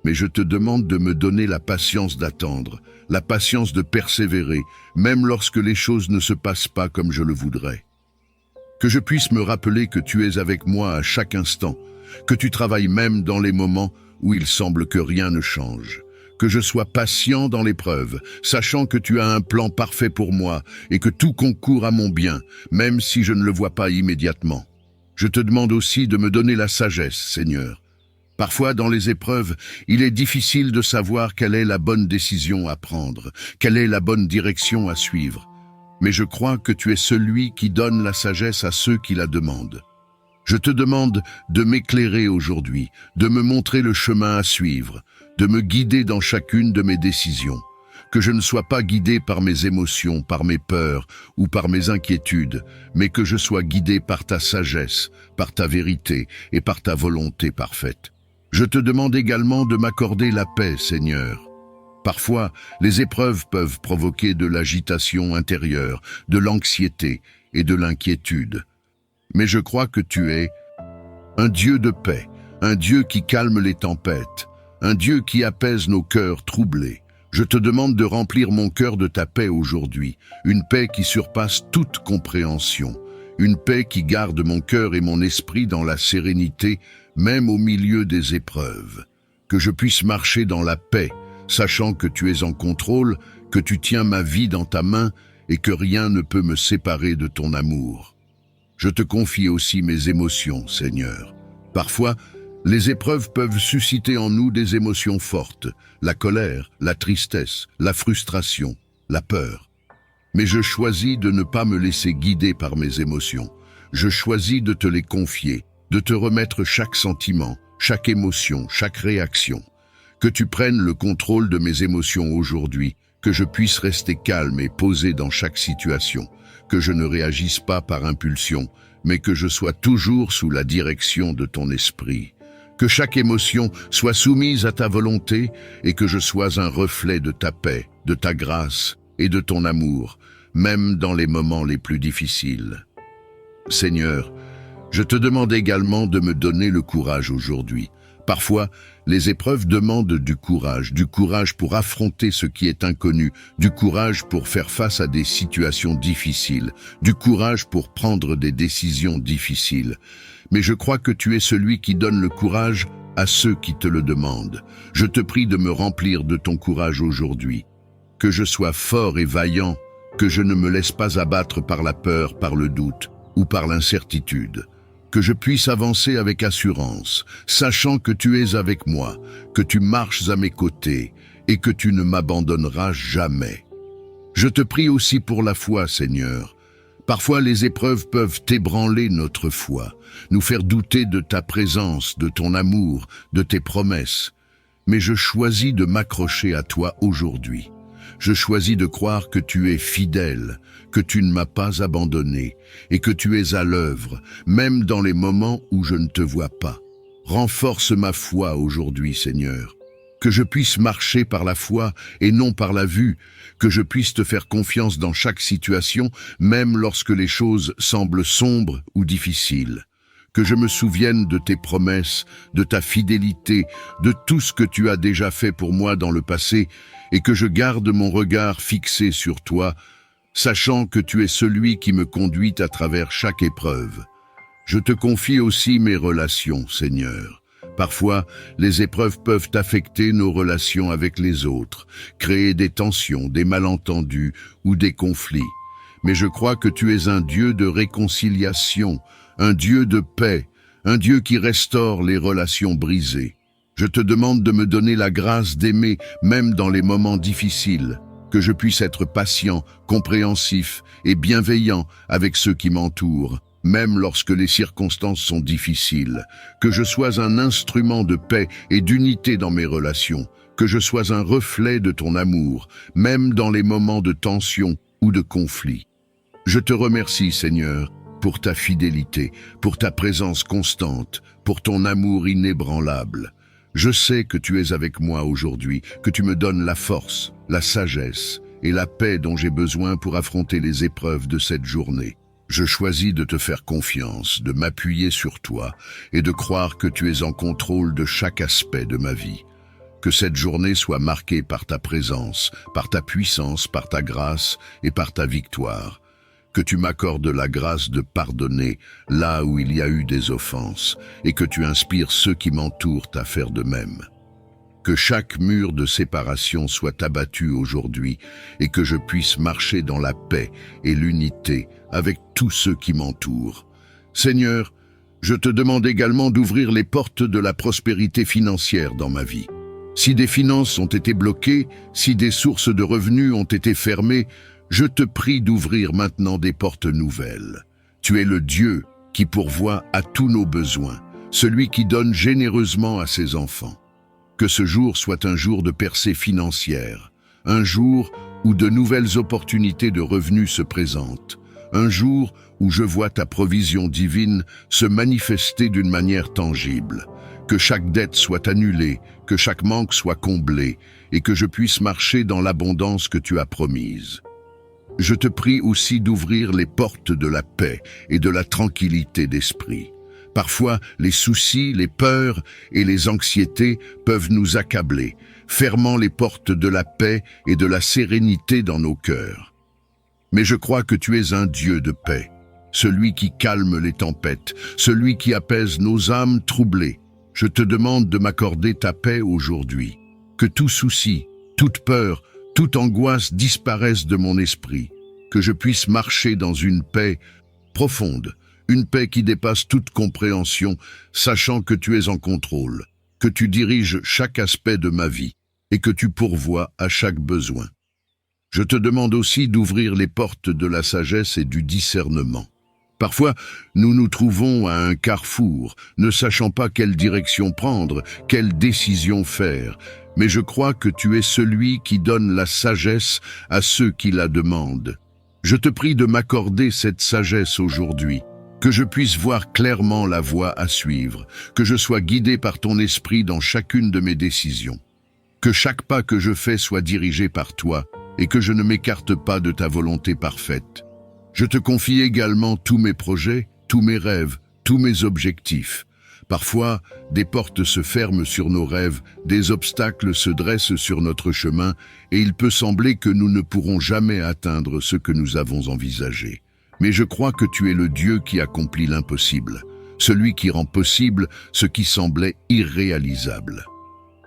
Mais je te demande de me donner la patience d'attendre, la patience de persévérer, même lorsque les choses ne se passent pas comme je le voudrais. Que je puisse me rappeler que tu es avec moi à chaque instant, que tu travailles même dans les moments où il semble que rien ne change. Que je sois patient dans l'épreuve, sachant que tu as un plan parfait pour moi et que tout concourt à mon bien, même si je ne le vois pas immédiatement. Je te demande aussi de me donner la sagesse, Seigneur. Parfois, dans les épreuves, il est difficile de savoir quelle est la bonne décision à prendre, quelle est la bonne direction à suivre. Mais je crois que tu es celui qui donne la sagesse à ceux qui la demandent. Je te demande de m'éclairer aujourd'hui, de me montrer le chemin à suivre, de me guider dans chacune de mes décisions. Que je ne sois pas guidé par mes émotions, par mes peurs ou par mes inquiétudes, mais que je sois guidé par ta sagesse, par ta vérité et par ta volonté parfaite. Je te demande également de m'accorder la paix, Seigneur. Parfois, les épreuves peuvent provoquer de l'agitation intérieure, de l'anxiété et de l'inquiétude. Mais je crois que tu es un Dieu de paix, un Dieu qui calme les tempêtes, un Dieu qui apaise nos cœurs troublés. Je te demande de remplir mon cœur de ta paix aujourd'hui, une paix qui surpasse toute compréhension, une paix qui garde mon cœur et mon esprit dans la sérénité, même au milieu des épreuves. Que je puisse marcher dans la paix, sachant que tu es en contrôle, que tu tiens ma vie dans ta main et que rien ne peut me séparer de ton amour. Je te confie aussi mes émotions, Seigneur. Parfois, les épreuves peuvent susciter en nous des émotions fortes, la colère, la tristesse, la frustration, la peur. Mais je choisis de ne pas me laisser guider par mes émotions. Je choisis de te les confier, de te remettre chaque sentiment, chaque émotion, chaque réaction. Que tu prennes le contrôle de mes émotions aujourd'hui, que je puisse rester calme et posé dans chaque situation, que je ne réagisse pas par impulsion, mais que je sois toujours sous la direction de ton esprit. Que chaque émotion soit soumise à ta volonté et que je sois un reflet de ta paix, de ta grâce et de ton amour, même dans les moments les plus difficiles. Seigneur, je te demande également de me donner le courage aujourd'hui. Parfois, les épreuves demandent du courage pour affronter ce qui est inconnu, du courage pour faire face à des situations difficiles, du courage pour prendre des décisions difficiles. Mais je crois que tu es celui qui donne le courage à ceux qui te le demandent. Je te prie de me remplir de ton courage aujourd'hui. Que je sois fort et vaillant, que je ne me laisse pas abattre par la peur, par le doute ou par l'incertitude. Que je puisse avancer avec assurance, sachant que tu es avec moi, que tu marches à mes côtés et que tu ne m'abandonneras jamais. Je te prie aussi pour la foi, Seigneur. Parfois, les épreuves peuvent ébranler notre foi, nous faire douter de ta présence, de ton amour, de tes promesses. Mais je choisis de m'accrocher à toi aujourd'hui. Je choisis de croire que tu es fidèle, que tu ne m'as pas abandonné et que tu es à l'œuvre, même dans les moments où je ne te vois pas. Renforce ma foi aujourd'hui, Seigneur. Que je puisse marcher par la foi et non par la vue, que je puisse te faire confiance dans chaque situation, même lorsque les choses semblent sombres ou difficiles. Que je me souvienne de tes promesses, de ta fidélité, de tout ce que tu as déjà fait pour moi dans le passé, et que je garde mon regard fixé sur toi, sachant que tu es celui qui me conduit à travers chaque épreuve. Je te confie aussi mes relations, Seigneur. Parfois, les épreuves peuvent affecter nos relations avec les autres, créer des tensions, des malentendus ou des conflits. Mais je crois que tu es un Dieu de réconciliation, un Dieu de paix, un Dieu qui restaure les relations brisées. Je te demande de me donner la grâce d'aimer même dans les moments difficiles, que je puisse être patient, compréhensif et bienveillant avec ceux qui m'entourent, même lorsque les circonstances sont difficiles, que je sois un instrument de paix et d'unité dans mes relations, que je sois un reflet de ton amour, même dans les moments de tension ou de conflit. Je te remercie, Seigneur, pour ta fidélité, pour ta présence constante, pour ton amour inébranlable. Je sais que tu es avec moi aujourd'hui, que tu me donnes la force, la sagesse et la paix dont j'ai besoin pour affronter les épreuves de cette journée. Je choisis de te faire confiance, de m'appuyer sur toi et de croire que tu es en contrôle de chaque aspect de ma vie. Que cette journée soit marquée par ta présence, par ta puissance, par ta grâce et par ta victoire. Que tu m'accordes la grâce de pardonner là où il y a eu des offenses et que tu inspires ceux qui m'entourent à faire de même. Que chaque mur de séparation soit abattu aujourd'hui et que je puisse marcher dans la paix et l'unité avec tous ceux qui m'entourent. Seigneur, je te demande également d'ouvrir les portes de la prospérité financière dans ma vie. Si des finances ont été bloquées, si des sources de revenus ont été fermées, je te prie d'ouvrir maintenant des portes nouvelles. Tu es le Dieu qui pourvoit à tous nos besoins, celui qui donne généreusement à ses enfants. Que ce jour soit un jour de percée financière, un jour où de nouvelles opportunités de revenus se présentent, un jour où je vois ta provision divine se manifester d'une manière tangible. Que chaque dette soit annulée, que chaque manque soit comblé et que je puisse marcher dans l'abondance que tu as promise. Je te prie aussi d'ouvrir les portes de la paix et de la tranquillité d'esprit. Parfois, les soucis, les peurs et les anxiétés peuvent nous accabler, fermant les portes de la paix et de la sérénité dans nos cœurs. Mais je crois que tu es un Dieu de paix, celui qui calme les tempêtes, celui qui apaise nos âmes troublées. Je te demande de m'accorder ta paix aujourd'hui, que tout souci, toute peur, toute angoisse disparaisse de mon esprit, que je puisse marcher dans une paix profonde, une paix qui dépasse toute compréhension, sachant que tu es en contrôle, que tu diriges chaque aspect de ma vie et que tu pourvois à chaque besoin. Je te demande aussi d'ouvrir les portes de la sagesse et du discernement. Parfois, nous nous trouvons à un carrefour, ne sachant pas quelle direction prendre, quelle décision faire. Mais je crois que tu es celui qui donne la sagesse à ceux qui la demandent. Je te prie de m'accorder cette sagesse aujourd'hui, que je puisse voir clairement la voie à suivre, que je sois guidé par ton esprit dans chacune de mes décisions. Que chaque pas que je fais soit dirigé par toi et que je ne m'écarte pas de ta volonté parfaite. Je te confie également tous mes projets, tous mes rêves, tous mes objectifs. Parfois, des portes se ferment sur nos rêves, des obstacles se dressent sur notre chemin et il peut sembler que nous ne pourrons jamais atteindre ce que nous avons envisagé. Mais je crois que tu es le Dieu qui accomplit l'impossible, celui qui rend possible ce qui semblait irréalisable.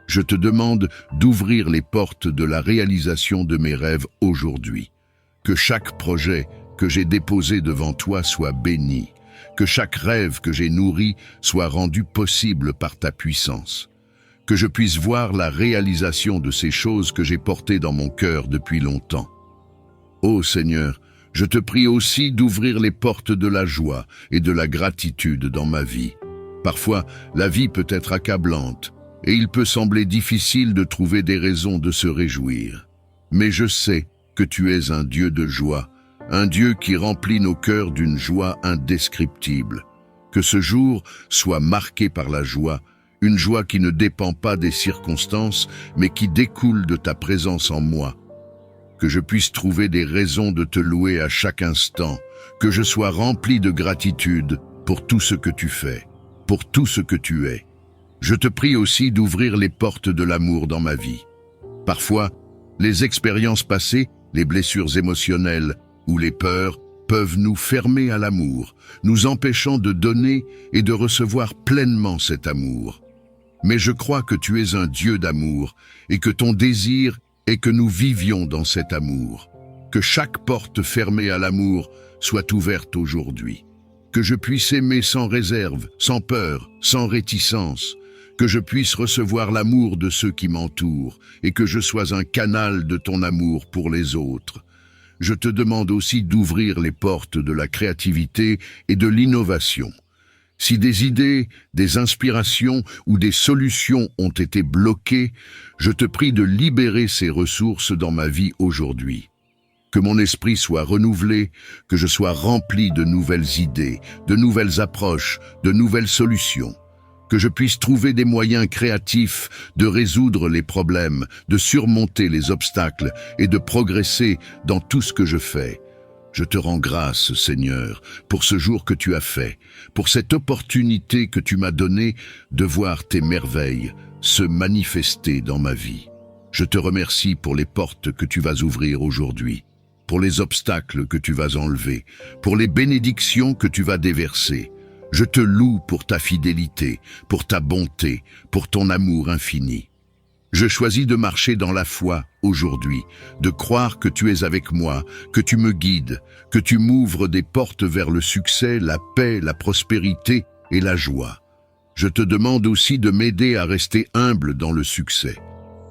Je te demande d'ouvrir les portes de la réalisation de mes rêves aujourd'hui. Que chaque projet que j'ai déposé devant toi soit béni, que chaque rêve que j'ai nourri soit rendu possible par ta puissance, que je puisse voir la réalisation de ces choses que j'ai portées dans mon cœur depuis longtemps. Ô Seigneur, je te prie aussi d'ouvrir les portes de la joie et de la gratitude dans ma vie. Parfois, la vie peut être accablante et il peut sembler difficile de trouver des raisons de se réjouir. Mais je sais que tu es un Dieu de joie, un Dieu qui remplit nos cœurs d'une joie indescriptible. Que ce jour soit marqué par la joie, une joie qui ne dépend pas des circonstances, mais qui découle de ta présence en moi. Que je puisse trouver des raisons de te louer à chaque instant, que je sois rempli de gratitude pour tout ce que tu fais, pour tout ce que tu es. Je te prie aussi d'ouvrir les portes de l'amour dans ma vie. Parfois, les expériences passées, les blessures émotionnelles ou les peurs peuvent nous fermer à l'amour, nous empêchant de donner et de recevoir pleinement cet amour. Mais je crois que tu es un Dieu d'amour et que ton désir est que nous vivions dans cet amour. Que chaque porte fermée à l'amour soit ouverte aujourd'hui. Que je puisse aimer sans réserve, sans peur, sans réticence. Que je puisse recevoir l'amour de ceux qui m'entourent et que je sois un canal de ton amour pour les autres. Je te demande aussi d'ouvrir les portes de la créativité et de l'innovation. Si des idées, des inspirations ou des solutions ont été bloquées, je te prie de libérer ces ressources dans ma vie aujourd'hui. Que mon esprit soit renouvelé, que je sois rempli de nouvelles idées, de nouvelles approches, de nouvelles solutions. Que je puisse trouver des moyens créatifs de résoudre les problèmes, de surmonter les obstacles et de progresser dans tout ce que je fais. Je te rends grâce, Seigneur, pour ce jour que tu as fait, pour cette opportunité que tu m'as donnée de voir tes merveilles se manifester dans ma vie. Je te remercie pour les portes que tu vas ouvrir aujourd'hui, pour les obstacles que tu vas enlever, pour les bénédictions que tu vas déverser. Je te loue pour ta fidélité, pour ta bonté, pour ton amour infini. Je choisis de marcher dans la foi aujourd'hui, de croire que tu es avec moi, que tu me guides, que tu m'ouvres des portes vers le succès, la paix, la prospérité et la joie. Je te demande aussi de m'aider à rester humble dans le succès.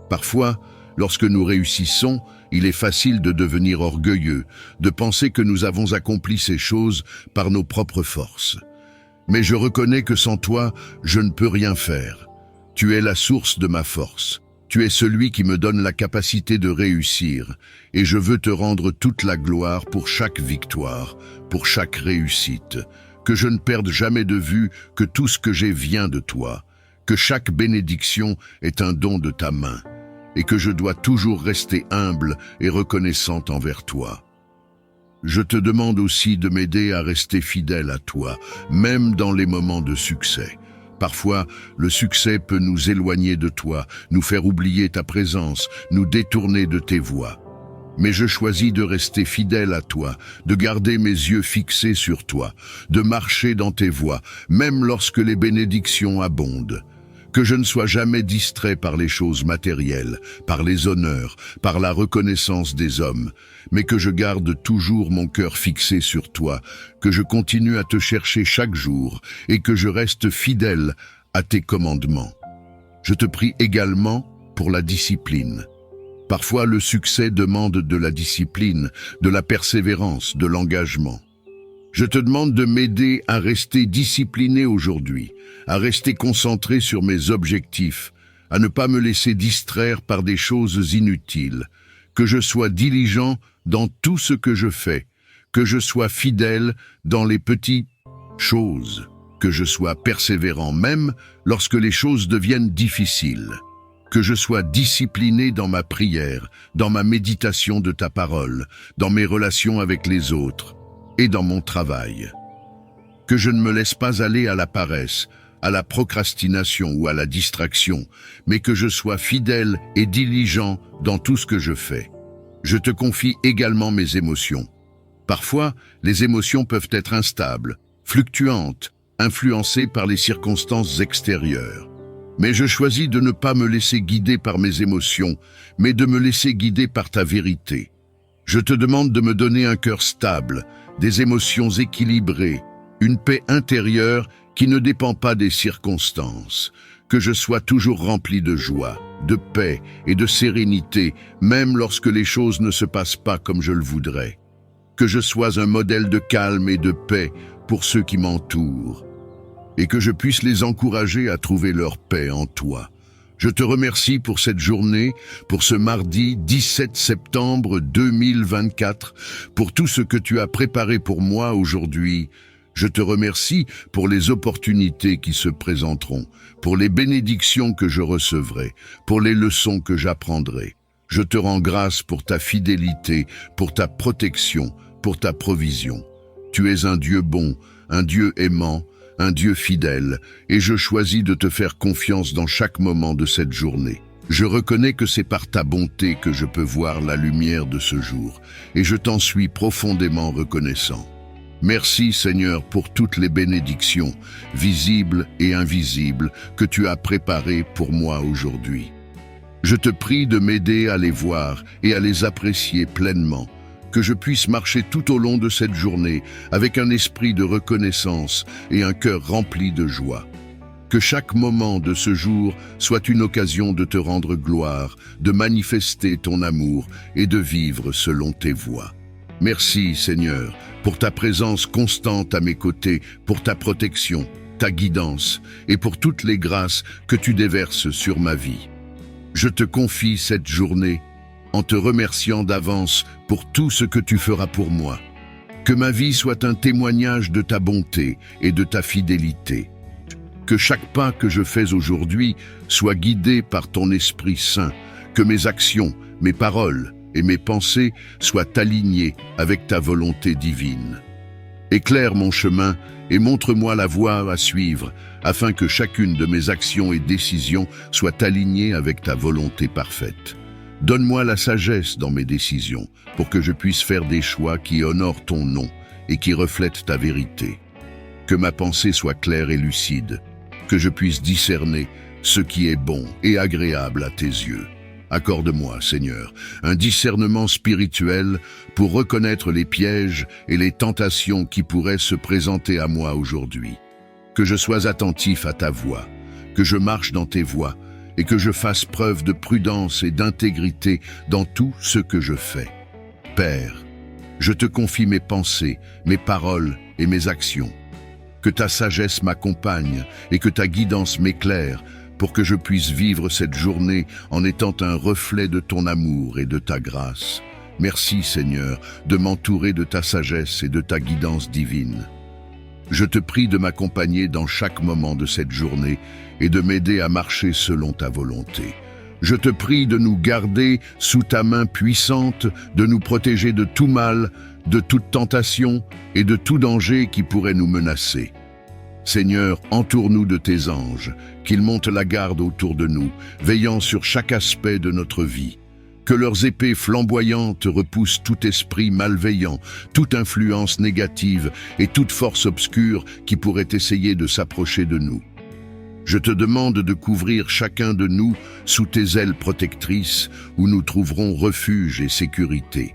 Parfois, lorsque nous réussissons, il est facile de devenir orgueilleux, de penser que nous avons accompli ces choses par nos propres forces. Mais je reconnais que sans toi, je ne peux rien faire. Tu es la source de ma force. Tu es celui qui me donne la capacité de réussir, et je veux te rendre toute la gloire pour chaque victoire, pour chaque réussite. Que je ne perde jamais de vue que tout ce que j'ai vient de toi, que chaque bénédiction est un don de ta main, et que je dois toujours rester humble et reconnaissante envers toi. Je te demande aussi de m'aider à rester fidèle à toi, même dans les moments de succès. Parfois, le succès peut nous éloigner de toi, nous faire oublier ta présence, nous détourner de tes voies. Mais je choisis de rester fidèle à toi, de garder mes yeux fixés sur toi, de marcher dans tes voies, même lorsque les bénédictions abondent. Que je ne sois jamais distrait par les choses matérielles, par les honneurs, par la reconnaissance des hommes, mais que je garde toujours mon cœur fixé sur toi, que je continue à te chercher chaque jour et que je reste fidèle à tes commandements. Je te prie également pour la discipline. Parfois, le succès demande de la discipline, de la persévérance, de l'engagement. Je te demande de m'aider à rester discipliné aujourd'hui, à rester concentré sur mes objectifs, à ne pas me laisser distraire par des choses inutiles, que je sois diligent dans tout ce que je fais, que je sois fidèle dans les petites choses, que je sois persévérant même lorsque les choses deviennent difficiles, que je sois discipliné dans ma prière, dans ma méditation de ta parole, dans mes relations avec les autres et dans mon travail. Que je ne me laisse pas aller à la paresse, à la procrastination ou à la distraction, mais que je sois fidèle et diligent dans tout ce que je fais. Je te confie également mes émotions. Parfois, les émotions peuvent être instables, fluctuantes, influencées par les circonstances extérieures. Mais je choisis de ne pas me laisser guider par mes émotions, mais de me laisser guider par ta vérité. Je te demande de me donner un cœur stable, des émotions équilibrées, une paix intérieure qui ne dépend pas des circonstances, que je sois toujours rempli de joie, de paix et de sérénité, même lorsque les choses ne se passent pas comme je le voudrais, que je sois un modèle de calme et de paix pour ceux qui m'entourent, et que je puisse les encourager à trouver leur paix en toi. Je te remercie pour cette journée, pour ce mardi 17 septembre 2024, pour tout ce que tu as préparé pour moi aujourd'hui. Je te remercie pour les opportunités qui se présenteront, pour les bénédictions que je recevrai, pour les leçons que j'apprendrai. Je te rends grâce pour ta fidélité, pour ta protection, pour ta provision. Tu es un Dieu bon, un Dieu aimant, un Dieu fidèle, et je choisis de te faire confiance dans chaque moment de cette journée. Je reconnais que c'est par ta bonté que je peux voir la lumière de ce jour, et je t'en suis profondément reconnaissant. Merci Seigneur pour toutes les bénédictions, visibles et invisibles, que tu as préparées pour moi aujourd'hui. Je te prie de m'aider à les voir et à les apprécier pleinement, que je puisse marcher tout au long de cette journée avec un esprit de reconnaissance et un cœur rempli de joie. Que chaque moment de ce jour soit une occasion de te rendre gloire, de manifester ton amour et de vivre selon tes voies. Merci Seigneur pour ta présence constante à mes côtés, pour ta protection, ta guidance et pour toutes les grâces que tu déverses sur ma vie. Je te confie cette journée en te remerciant d'avance pour tout ce que tu feras pour moi. Que ma vie soit un témoignage de ta bonté et de ta fidélité. Que chaque pas que je fais aujourd'hui soit guidé par ton Esprit Saint, que mes actions, mes paroles et mes pensées soient alignées avec ta volonté divine. Éclaire mon chemin et montre-moi la voie à suivre, afin que chacune de mes actions et décisions soit alignée avec ta volonté parfaite. Donne-moi la sagesse dans mes décisions, pour que je puisse faire des choix qui honorent ton nom et qui reflètent ta vérité. Que ma pensée soit claire et lucide, que je puisse discerner ce qui est bon et agréable à tes yeux. Accorde-moi, Seigneur, un discernement spirituel pour reconnaître les pièges et les tentations qui pourraient se présenter à moi aujourd'hui. Que je sois attentif à ta voix, que je marche dans tes voies et que je fasse preuve de prudence et d'intégrité dans tout ce que je fais. Père, je te confie mes pensées, mes paroles et mes actions. Que ta sagesse m'accompagne et que ta guidance m'éclaire pour que je puisse vivre cette journée en étant un reflet de ton amour et de ta grâce. Merci Seigneur de m'entourer de ta sagesse et de ta guidance divine. Je te prie de m'accompagner dans chaque moment de cette journée et de m'aider à marcher selon ta volonté. Je te prie de nous garder sous ta main puissante, de nous protéger de tout mal, de toute tentation et de tout danger qui pourrait nous menacer. Seigneur, entoure-nous de tes anges, qu'ils montent la garde autour de nous, veillant sur chaque aspect de notre vie. Que leurs épées flamboyantes repoussent tout esprit malveillant, toute influence négative et toute force obscure qui pourrait essayer de s'approcher de nous. Je te demande de couvrir chacun de nous sous tes ailes protectrices où nous trouverons refuge et sécurité.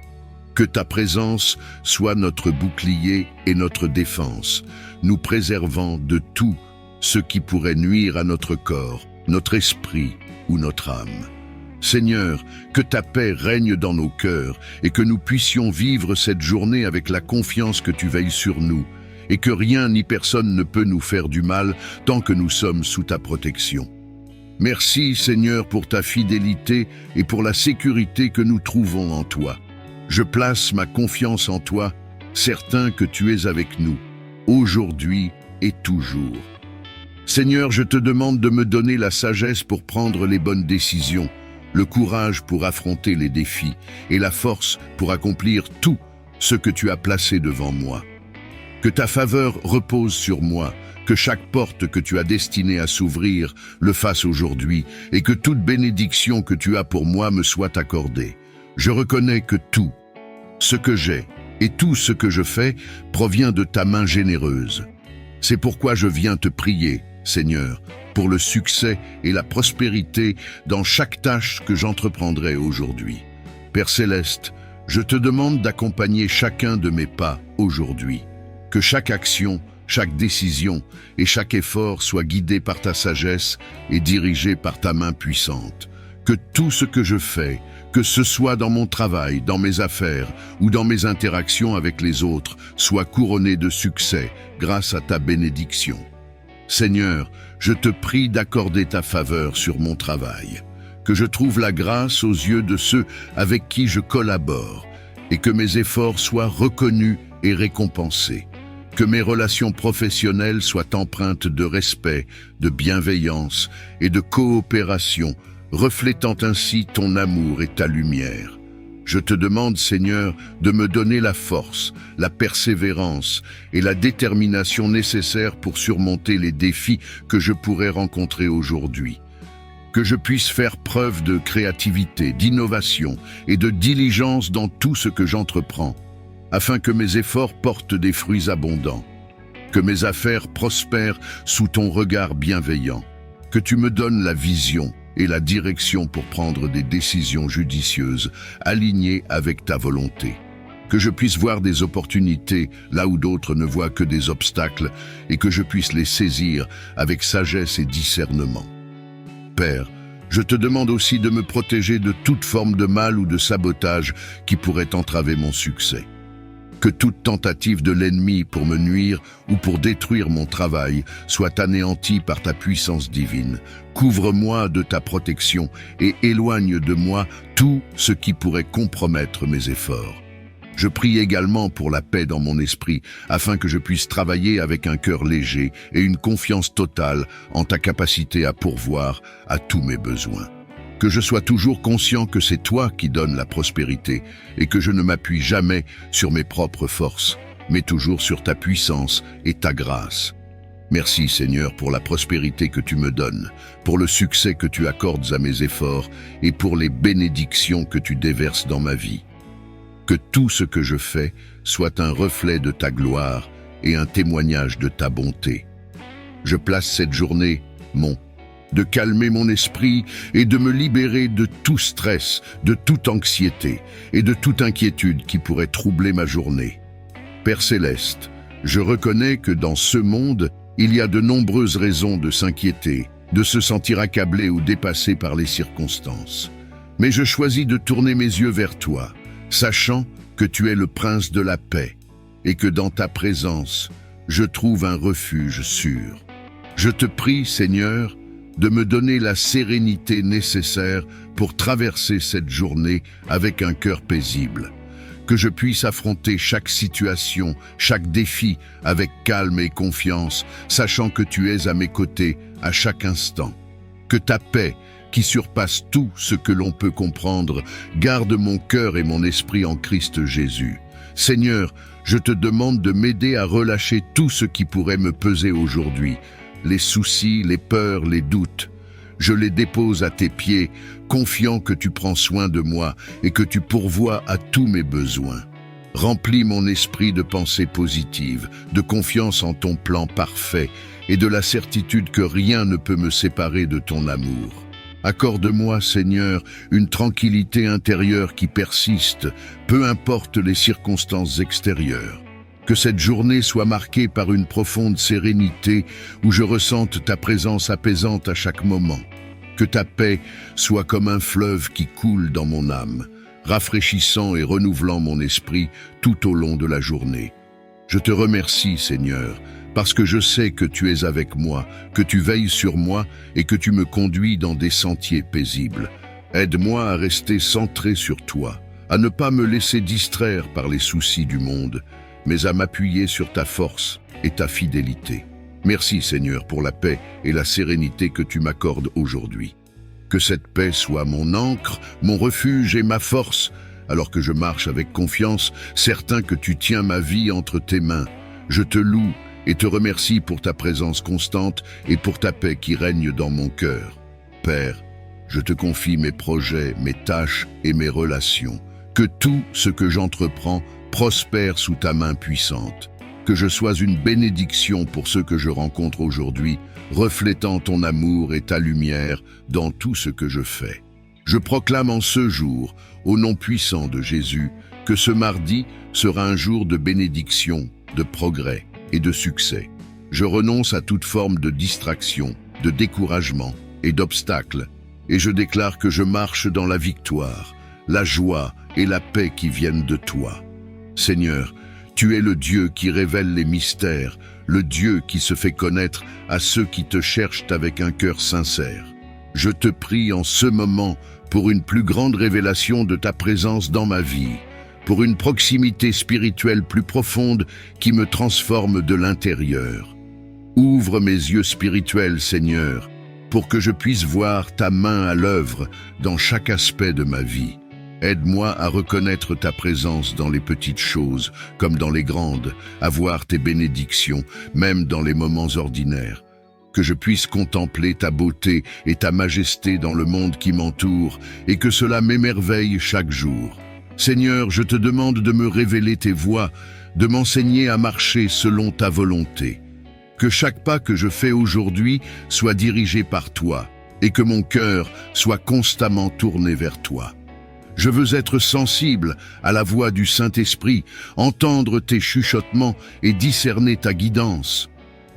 Que ta présence soit notre bouclier et notre défense, nous préservant de tout ce qui pourrait nuire à notre corps, notre esprit ou notre âme. Seigneur, que ta paix règne dans nos cœurs et que nous puissions vivre cette journée avec la confiance que tu veilles sur nous et que rien ni personne ne peut nous faire du mal tant que nous sommes sous ta protection. Merci Seigneur pour ta fidélité et pour la sécurité que nous trouvons en toi. Je place ma confiance en toi, certain que tu es avec nous, aujourd'hui et toujours. Seigneur, je te demande de me donner la sagesse pour prendre les bonnes décisions, le courage pour affronter les défis et la force pour accomplir tout ce que tu as placé devant moi. Que ta faveur repose sur moi, que chaque porte que tu as destinée à s'ouvrir le fasse aujourd'hui et que toute bénédiction que tu as pour moi me soit accordée. Je reconnais que tout ce que j'ai et tout ce que je fais provient de ta main généreuse. C'est pourquoi je viens te prier, Seigneur, pour le succès et la prospérité dans chaque tâche que j'entreprendrai aujourd'hui. Père Céleste, je te demande d'accompagner chacun de mes pas aujourd'hui. Que chaque action, chaque décision et chaque effort soit guidé par ta sagesse et dirigé par ta main puissante. Que tout ce que je fais, que ce soit dans mon travail, dans mes affaires ou dans mes interactions avec les autres, soit couronné de succès grâce à ta bénédiction. Seigneur, je te prie d'accorder ta faveur sur mon travail, que je trouve la grâce aux yeux de ceux avec qui je collabore et que mes efforts soient reconnus et récompensés. Que mes relations professionnelles soient empreintes de respect, de bienveillance et de coopération, reflétant ainsi ton amour et ta lumière. Je te demande, Seigneur, de me donner la force, la persévérance et la détermination nécessaires pour surmonter les défis que je pourrais rencontrer aujourd'hui. Que je puisse faire preuve de créativité, d'innovation et de diligence dans tout ce que j'entreprends. afin que mes efforts portent des fruits abondants, que mes affaires prospèrent sous ton regard bienveillant, que tu me donnes la vision et la direction pour prendre des décisions judicieuses alignées avec ta volonté, que je puisse voir des opportunités là où d'autres ne voient que des obstacles et que je puisse les saisir avec sagesse et discernement. Père, je te demande aussi de me protéger de toute forme de mal ou de sabotage qui pourrait entraver mon succès. Que toute tentative de l'ennemi pour me nuire ou pour détruire mon travail soit anéantie par ta puissance divine. Couvre-moi de ta protection et éloigne de moi tout ce qui pourrait compromettre mes efforts. Je prie également pour la paix dans mon esprit, afin que je puisse travailler avec un cœur léger et une confiance totale en ta capacité à pourvoir à tous mes besoins. Que je sois toujours conscient que c'est toi qui donnes la prospérité et que je ne m'appuie jamais sur mes propres forces, mais toujours sur ta puissance et ta grâce. Merci Seigneur pour la prospérité que tu me donnes, pour le succès que tu accordes à mes efforts et pour les bénédictions que tu déverses dans ma vie. Que tout ce que je fais soit un reflet de ta gloire et un témoignage de ta bonté. Je place cette journée, de calmer mon esprit et de me libérer de tout stress, de toute anxiété et de toute inquiétude qui pourrait troubler ma journée. Père Céleste, je reconnais que dans ce monde, il y a de nombreuses raisons de s'inquiéter, de se sentir accablé ou dépassé par les circonstances. Mais je choisis de tourner mes yeux vers toi, sachant que tu es le prince de la paix et que dans ta présence, je trouve un refuge sûr. Je te prie, Seigneur, de me donner la sérénité nécessaire pour traverser cette journée avec un cœur paisible, que je puisse affronter chaque situation, chaque défi avec calme et confiance, sachant que tu es à mes côtés à chaque instant. Que ta paix, qui surpasse tout ce que l'on peut comprendre, garde mon cœur et mon esprit en Christ Jésus. Seigneur, je te demande de m'aider à relâcher tout ce qui pourrait me peser aujourd'hui, les soucis, les peurs, les doutes. Je les dépose à tes pieds, confiant que tu prends soin de moi et que tu pourvois à tous mes besoins. Remplis mon esprit de pensées positives, de confiance en ton plan parfait et de la certitude que rien ne peut me séparer de ton amour. Accorde-moi, Seigneur, une tranquillité intérieure qui persiste, peu importe les circonstances extérieures. Que cette journée soit marquée par une profonde sérénité où je ressente ta présence apaisante à chaque moment. Que ta paix soit comme un fleuve qui coule dans mon âme, rafraîchissant et renouvelant mon esprit tout au long de la journée. Je te remercie, Seigneur, parce que je sais que tu es avec moi, que tu veilles sur moi et que tu me conduis dans des sentiers paisibles. Aide-moi à rester centré sur toi, à ne pas me laisser distraire par les soucis du monde, mais à m'appuyer sur ta force et ta fidélité. Merci Seigneur pour la paix et la sérénité que tu m'accordes aujourd'hui. Que cette paix soit mon ancre, mon refuge et ma force, alors que je marche avec confiance, certain que tu tiens ma vie entre tes mains. Je te loue et te remercie pour ta présence constante et pour ta paix qui règne dans mon cœur. Père, je te confie mes projets, mes tâches et mes relations. Que tout ce que j'entreprends prospère sous ta main puissante. Que je sois une bénédiction pour ceux que je rencontre aujourd'hui, reflétant ton amour et ta lumière dans tout ce que je fais. Je proclame en ce jour, au nom puissant de Jésus, que ce mardi sera un jour de bénédiction, de progrès et de succès. Je renonce à toute forme de distraction, de découragement et d'obstacle, et je déclare que je marche dans la victoire, la joie et la paix qui viennent de toi. Seigneur, tu es le Dieu qui révèle les mystères, le Dieu qui se fait connaître à ceux qui te cherchent avec un cœur sincère. Je te prie en ce moment pour une plus grande révélation de ta présence dans ma vie, pour une proximité spirituelle plus profonde qui me transforme de l'intérieur. Ouvre mes yeux spirituels, Seigneur, pour que je puisse voir ta main à l'œuvre dans chaque aspect de ma vie. Aide-moi à reconnaître ta présence dans les petites choses comme dans les grandes, à voir tes bénédictions, même dans les moments ordinaires. Que je puisse contempler ta beauté et ta majesté dans le monde qui m'entoure et que cela m'émerveille chaque jour. Seigneur, je te demande de me révéler tes voies, de m'enseigner à marcher selon ta volonté. Que chaque pas que je fais aujourd'hui soit dirigé par toi et que mon cœur soit constamment tourné vers toi. Je veux être sensible à la voix du Saint-Esprit, entendre tes chuchotements et discerner ta guidance.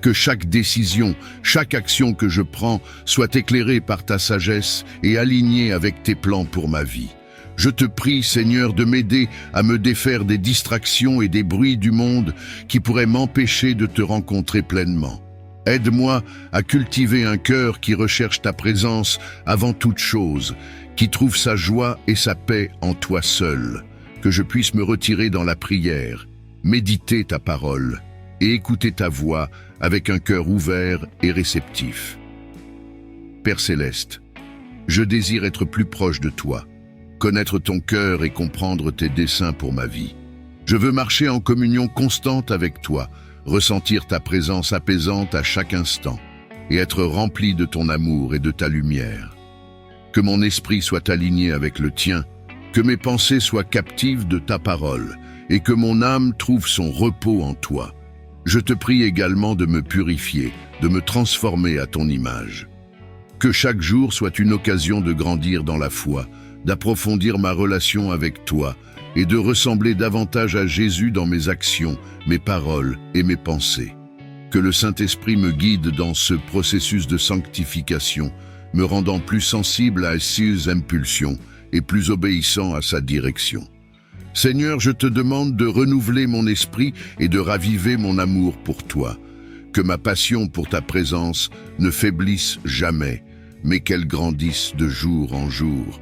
Que chaque décision, chaque action que je prends soit éclairée par ta sagesse et alignée avec tes plans pour ma vie. Je te prie, Seigneur, de m'aider à me défaire des distractions et des bruits du monde qui pourraient m'empêcher de te rencontrer pleinement. Aide-moi à cultiver un cœur qui recherche ta présence avant toute chose, qui trouve sa joie et sa paix en toi seul, que je puisse me retirer dans la prière, méditer ta parole et écouter ta voix avec un cœur ouvert et réceptif. Père Céleste, je désire être plus proche de toi, connaître ton cœur et comprendre tes desseins pour ma vie. Je veux marcher en communion constante avec toi, ressentir ta présence apaisante à chaque instant et être rempli de ton amour et de ta lumière. Que mon esprit soit aligné avec le tien, que mes pensées soient captives de ta parole et que mon âme trouve son repos en toi. Je te prie également de me purifier, de me transformer à ton image. Que chaque jour soit une occasion de grandir dans la foi, d'approfondir ma relation avec toi et de ressembler davantage à Jésus dans mes actions, mes paroles et mes pensées. Que le Saint-Esprit me guide dans ce processus de sanctification, me rendant plus sensible à ses impulsions et plus obéissant à sa direction. Seigneur, je te demande de renouveler mon esprit et de raviver mon amour pour toi. Que ma passion pour ta présence ne faiblisse jamais, mais qu'elle grandisse de jour en jour.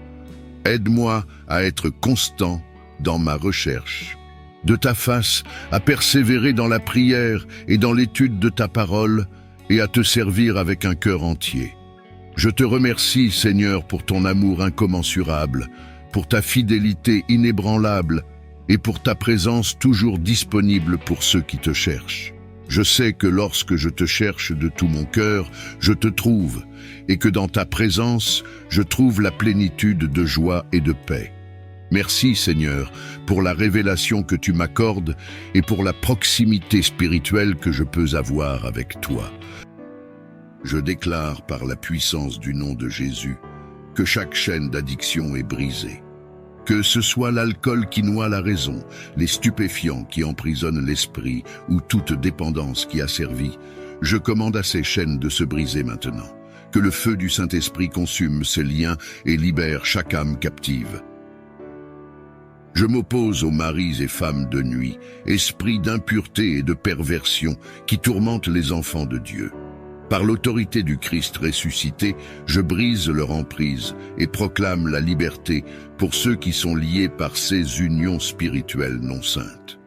Aide-moi à être constant dans ma recherche de ta face, à persévérer dans la prière et dans l'étude de ta parole et à te servir avec un cœur entier. Je te remercie, Seigneur, pour ton amour incommensurable, pour ta fidélité inébranlable et pour ta présence toujours disponible pour ceux qui te cherchent. Je sais que lorsque je te cherche de tout mon cœur, je te trouve, et que dans ta présence, je trouve la plénitude de joie et de paix. Merci, Seigneur, pour la révélation que tu m'accordes et pour la proximité spirituelle que je peux avoir avec toi. Je déclare par la puissance du nom de Jésus que chaque chaîne d'addiction est brisée. Que ce soit l'alcool qui noie la raison, les stupéfiants qui emprisonnent l'esprit ou toute dépendance qui asservit, je commande à ces chaînes de se briser maintenant. Que le feu du Saint-Esprit consume ces liens et libère chaque âme captive. Je m'oppose aux maris et femmes de nuit, esprits d'impureté et de perversion qui tourmentent les enfants de Dieu. Par l'autorité du Christ ressuscité, je brise leur emprise et proclame la liberté pour ceux qui sont liés par ces unions spirituelles non saintes.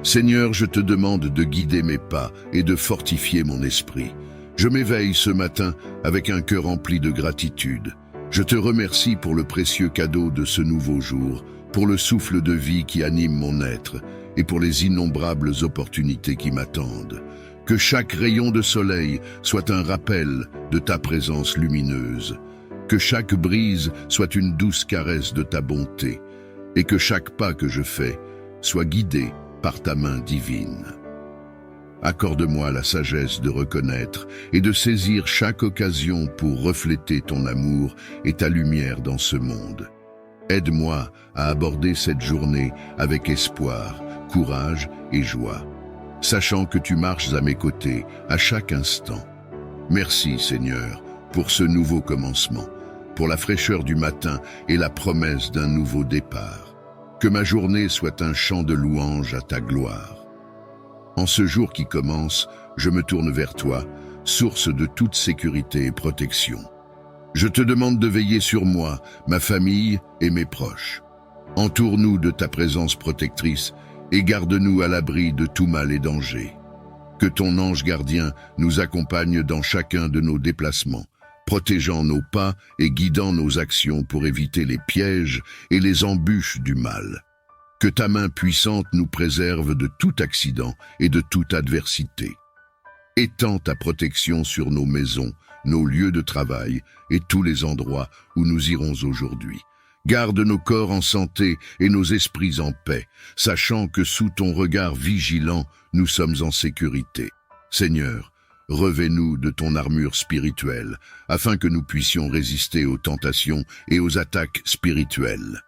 Seigneur, je te demande de guider mes pas et de fortifier mon esprit. Je m'éveille ce matin avec un cœur rempli de gratitude. Je te remercie pour le précieux cadeau de ce nouveau jour, pour le souffle de vie qui anime mon être et pour les innombrables opportunités qui m'attendent. Que chaque rayon de soleil soit un rappel de ta présence lumineuse. Que chaque brise soit une douce caresse de ta bonté. Et que chaque pas que je fais soit guidé par ta main divine. Accorde-moi la sagesse de reconnaître et de saisir chaque occasion pour refléter ton amour et ta lumière dans ce monde. Aide-moi à aborder cette journée avec espoir, courage et joie, sachant que tu marches à mes côtés à chaque instant. Merci, Seigneur, pour ce nouveau commencement, pour la fraîcheur du matin et la promesse d'un nouveau départ. Que ma journée soit un chant de louange à ta gloire. En ce jour qui commence, je me tourne vers toi, source de toute sécurité et protection. Je te demande de veiller sur moi, ma famille et mes proches. Entoure-nous de ta présence protectrice et garde-nous à l'abri de tout mal et danger. Que ton ange gardien nous accompagne dans chacun de nos déplacements, protégeant nos pas et guidant nos actions pour éviter les pièges et les embûches du mal. Que ta main puissante nous préserve de tout accident et de toute adversité. Étends ta protection sur nos maisons, nos lieux de travail et tous les endroits où nous irons aujourd'hui. Garde nos corps en santé et nos esprits en paix, sachant que sous ton regard vigilant, nous sommes en sécurité. Seigneur, revêt-nous de ton armure spirituelle, afin que nous puissions résister aux tentations et aux attaques spirituelles.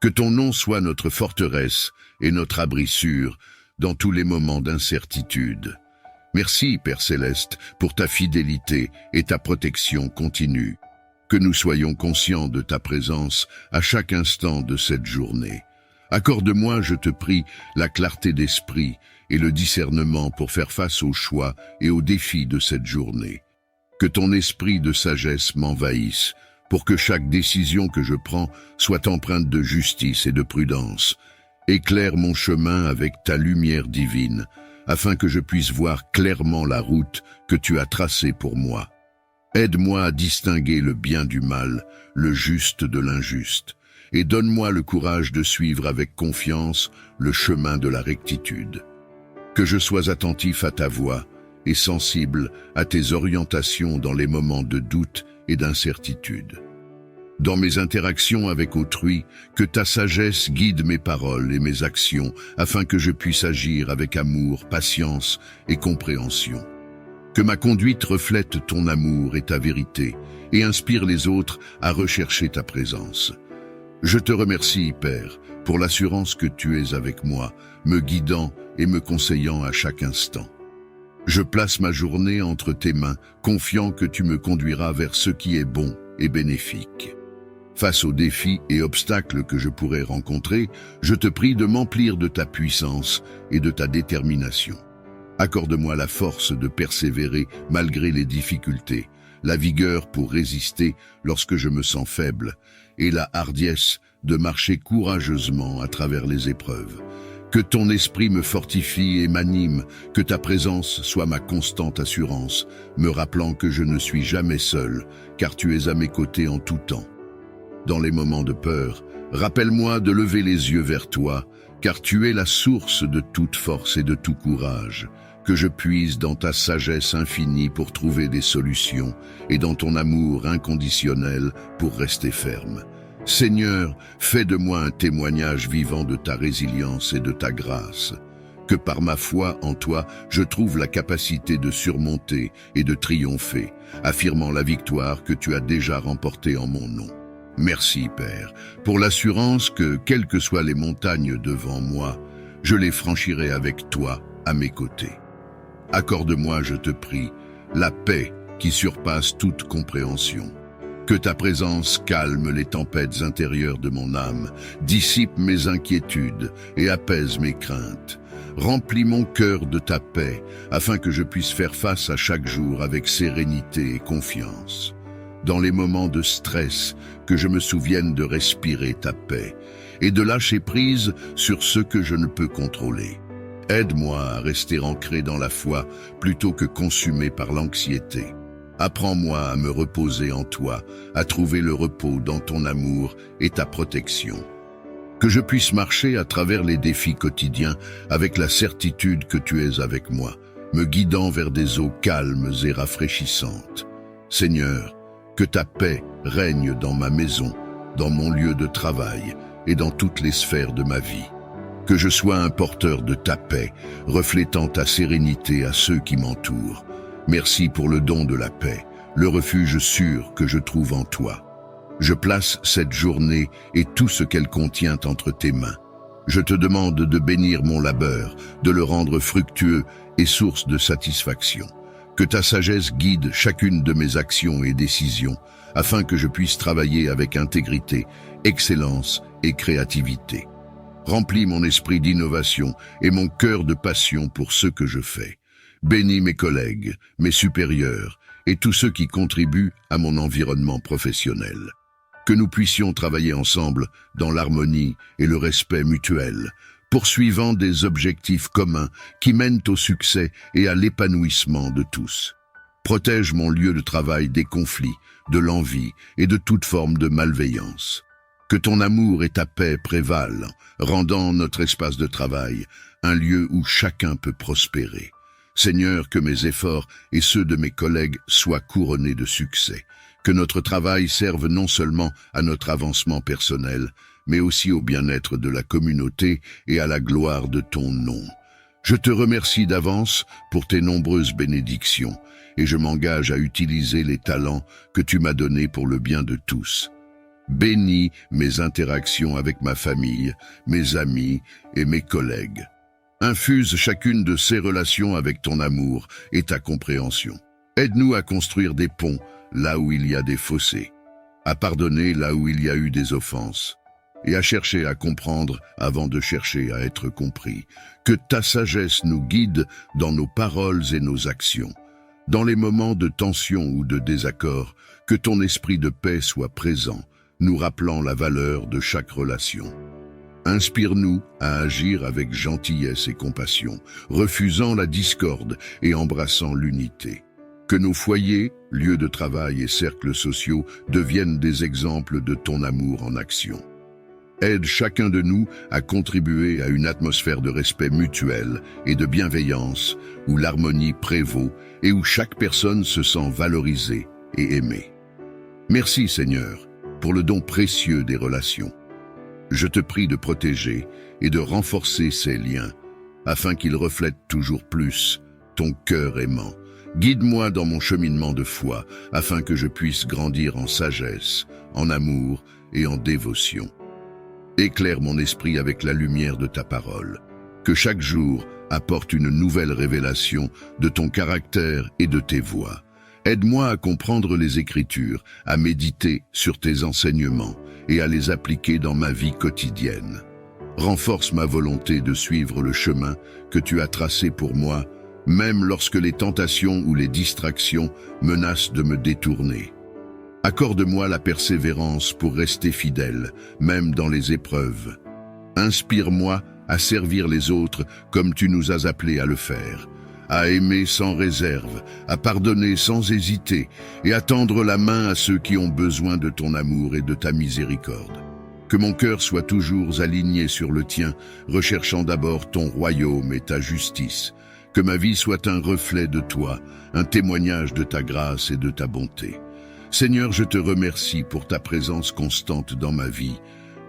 Que ton nom soit notre forteresse et notre abri sûr dans tous les moments d'incertitude. Merci, Père Céleste, pour ta fidélité et ta protection continue. Que nous soyons conscients de ta présence à chaque instant de cette journée. Accorde-moi, je te prie, la clarté d'esprit et le discernement pour faire face aux choix et aux défis de cette journée. Que ton esprit de sagesse m'envahisse, pour que chaque décision que je prends soit empreinte de justice et de prudence. Éclaire mon chemin avec ta lumière divine, afin que je puisse voir clairement la route que tu as tracée pour moi. Aide-moi à distinguer le bien du mal, le juste de l'injuste, et donne-moi le courage de suivre avec confiance le chemin de la rectitude. Que je sois attentif à ta voix et sensible à tes orientations dans les moments de doute et d'incertitude. Dans mes interactions avec autrui, que ta sagesse guide mes paroles et mes actions afin que je puisse agir avec amour, patience et compréhension. Que ma conduite reflète ton amour et ta vérité et inspire les autres à rechercher ta présence. Je te remercie, Père, pour l'assurance que tu es avec moi, me guidant et me conseillant à chaque instant. Je place ma journée entre tes mains, confiant que tu me conduiras vers ce qui est bon et bénéfique. Face aux défis et obstacles que je pourrais rencontrer, je te prie de m'emplir de ta puissance et de ta détermination. Accorde-moi la force de persévérer malgré les difficultés, la vigueur pour résister lorsque je me sens faible, et la hardiesse de marcher courageusement à travers les épreuves. Que ton esprit me fortifie et m'anime, que ta présence soit ma constante assurance, me rappelant que je ne suis jamais seul, car tu es à mes côtés en tout temps. Dans les moments de peur, rappelle-moi de lever les yeux vers toi, car tu es la source de toute force et de tout courage. Que je puise dans ta sagesse infinie pour trouver des solutions et dans ton amour inconditionnel pour rester ferme. Seigneur, fais de moi un témoignage vivant de ta résilience et de ta grâce. Que par ma foi en toi, je trouve la capacité de surmonter et de triompher, affirmant la victoire que tu as déjà remportée en mon nom. Merci, Père, pour l'assurance que, quelles que soient les montagnes devant moi, je les franchirai avec toi à mes côtés. Accorde-moi, je te prie, la paix qui surpasse toute compréhension. Que ta présence calme les tempêtes intérieures de mon âme, dissipe mes inquiétudes et apaise mes craintes. Remplis mon cœur de ta paix, afin que je puisse faire face à chaque jour avec sérénité et confiance. Dans les moments de stress, que je me souvienne de respirer ta paix et de lâcher prise sur ce que je ne peux contrôler. Aide-moi à rester ancré dans la foi plutôt que consumé par l'anxiété. Apprends-moi à me reposer en toi, à trouver le repos dans ton amour et ta protection. Que je puisse marcher à travers les défis quotidiens avec la certitude que tu es avec moi, me guidant vers des eaux calmes et rafraîchissantes. Seigneur, que ta paix règne dans ma maison, dans mon lieu de travail et dans toutes les sphères de ma vie. Que je sois un porteur de ta paix, reflétant ta sérénité à ceux qui m'entourent. Merci pour le don de la paix, le refuge sûr que je trouve en toi. Je place cette journée et tout ce qu'elle contient entre tes mains. Je te demande de bénir mon labeur, de le rendre fructueux et source de satisfaction. Que ta sagesse guide chacune de mes actions et décisions, afin que je puisse travailler avec intégrité, excellence et créativité. Remplis mon esprit d'innovation et mon cœur de passion pour ce que je fais. Bénis mes collègues, mes supérieurs et tous ceux qui contribuent à mon environnement professionnel. Que nous puissions travailler ensemble dans l'harmonie et le respect mutuel, poursuivant des objectifs communs qui mènent au succès et à l'épanouissement de tous. Protège mon lieu de travail des conflits, de l'envie et de toute forme de malveillance. Que ton amour et ta paix prévalent, rendant notre espace de travail un lieu où chacun peut prospérer. Seigneur, que mes efforts et ceux de mes collègues soient couronnés de succès. Que notre travail serve non seulement à notre avancement personnel, mais aussi au bien-être de la communauté et à la gloire de ton nom. Je te remercie d'avance pour tes nombreuses bénédictions et je m'engage à utiliser les talents que tu m'as donnés pour le bien de tous. Bénis mes interactions avec ma famille, mes amis et mes collègues. Infuse chacune de ces relations avec ton amour et ta compréhension. Aide-nous à construire des ponts là où il y a des fossés, à pardonner là où il y a eu des offenses, et à chercher à comprendre avant de chercher à être compris. Que ta sagesse nous guide dans nos paroles et nos actions. Dans les moments de tension ou de désaccord, que ton esprit de paix soit présent, nous rappelant la valeur de chaque relation. Inspire-nous à agir avec gentillesse et compassion, refusant la discorde et embrassant l'unité. Que nos foyers, lieux de travail et cercles sociaux deviennent des exemples de ton amour en action. Aide chacun de nous à contribuer à une atmosphère de respect mutuel et de bienveillance où l'harmonie prévaut et où chaque personne se sent valorisée et aimée. Merci Seigneur pour le don précieux des relations. Je te prie de protéger et de renforcer ces liens afin qu'ils reflètent toujours plus ton cœur aimant. Guide-moi dans mon cheminement de foi afin que je puisse grandir en sagesse, en amour et en dévotion. Éclaire mon esprit avec la lumière de ta parole. Que chaque jour apporte une nouvelle révélation de ton caractère et de tes voies. Aide-moi à comprendre les Écritures, à méditer sur tes enseignements et à les appliquer dans ma vie quotidienne. Renforce ma volonté de suivre le chemin que tu as tracé pour moi, même lorsque les tentations ou les distractions menacent de me détourner. Accorde-moi la persévérance pour rester fidèle, même dans les épreuves. Inspire-moi à servir les autres comme tu nous as appelés à le faire, à aimer sans réserve, à pardonner sans hésiter et à tendre la main à ceux qui ont besoin de ton amour et de ta miséricorde. Que mon cœur soit toujours aligné sur le tien, recherchant d'abord ton royaume et ta justice. Que ma vie soit un reflet de toi, un témoignage de ta grâce et de ta bonté. Seigneur, je te remercie pour ta présence constante dans ma vie,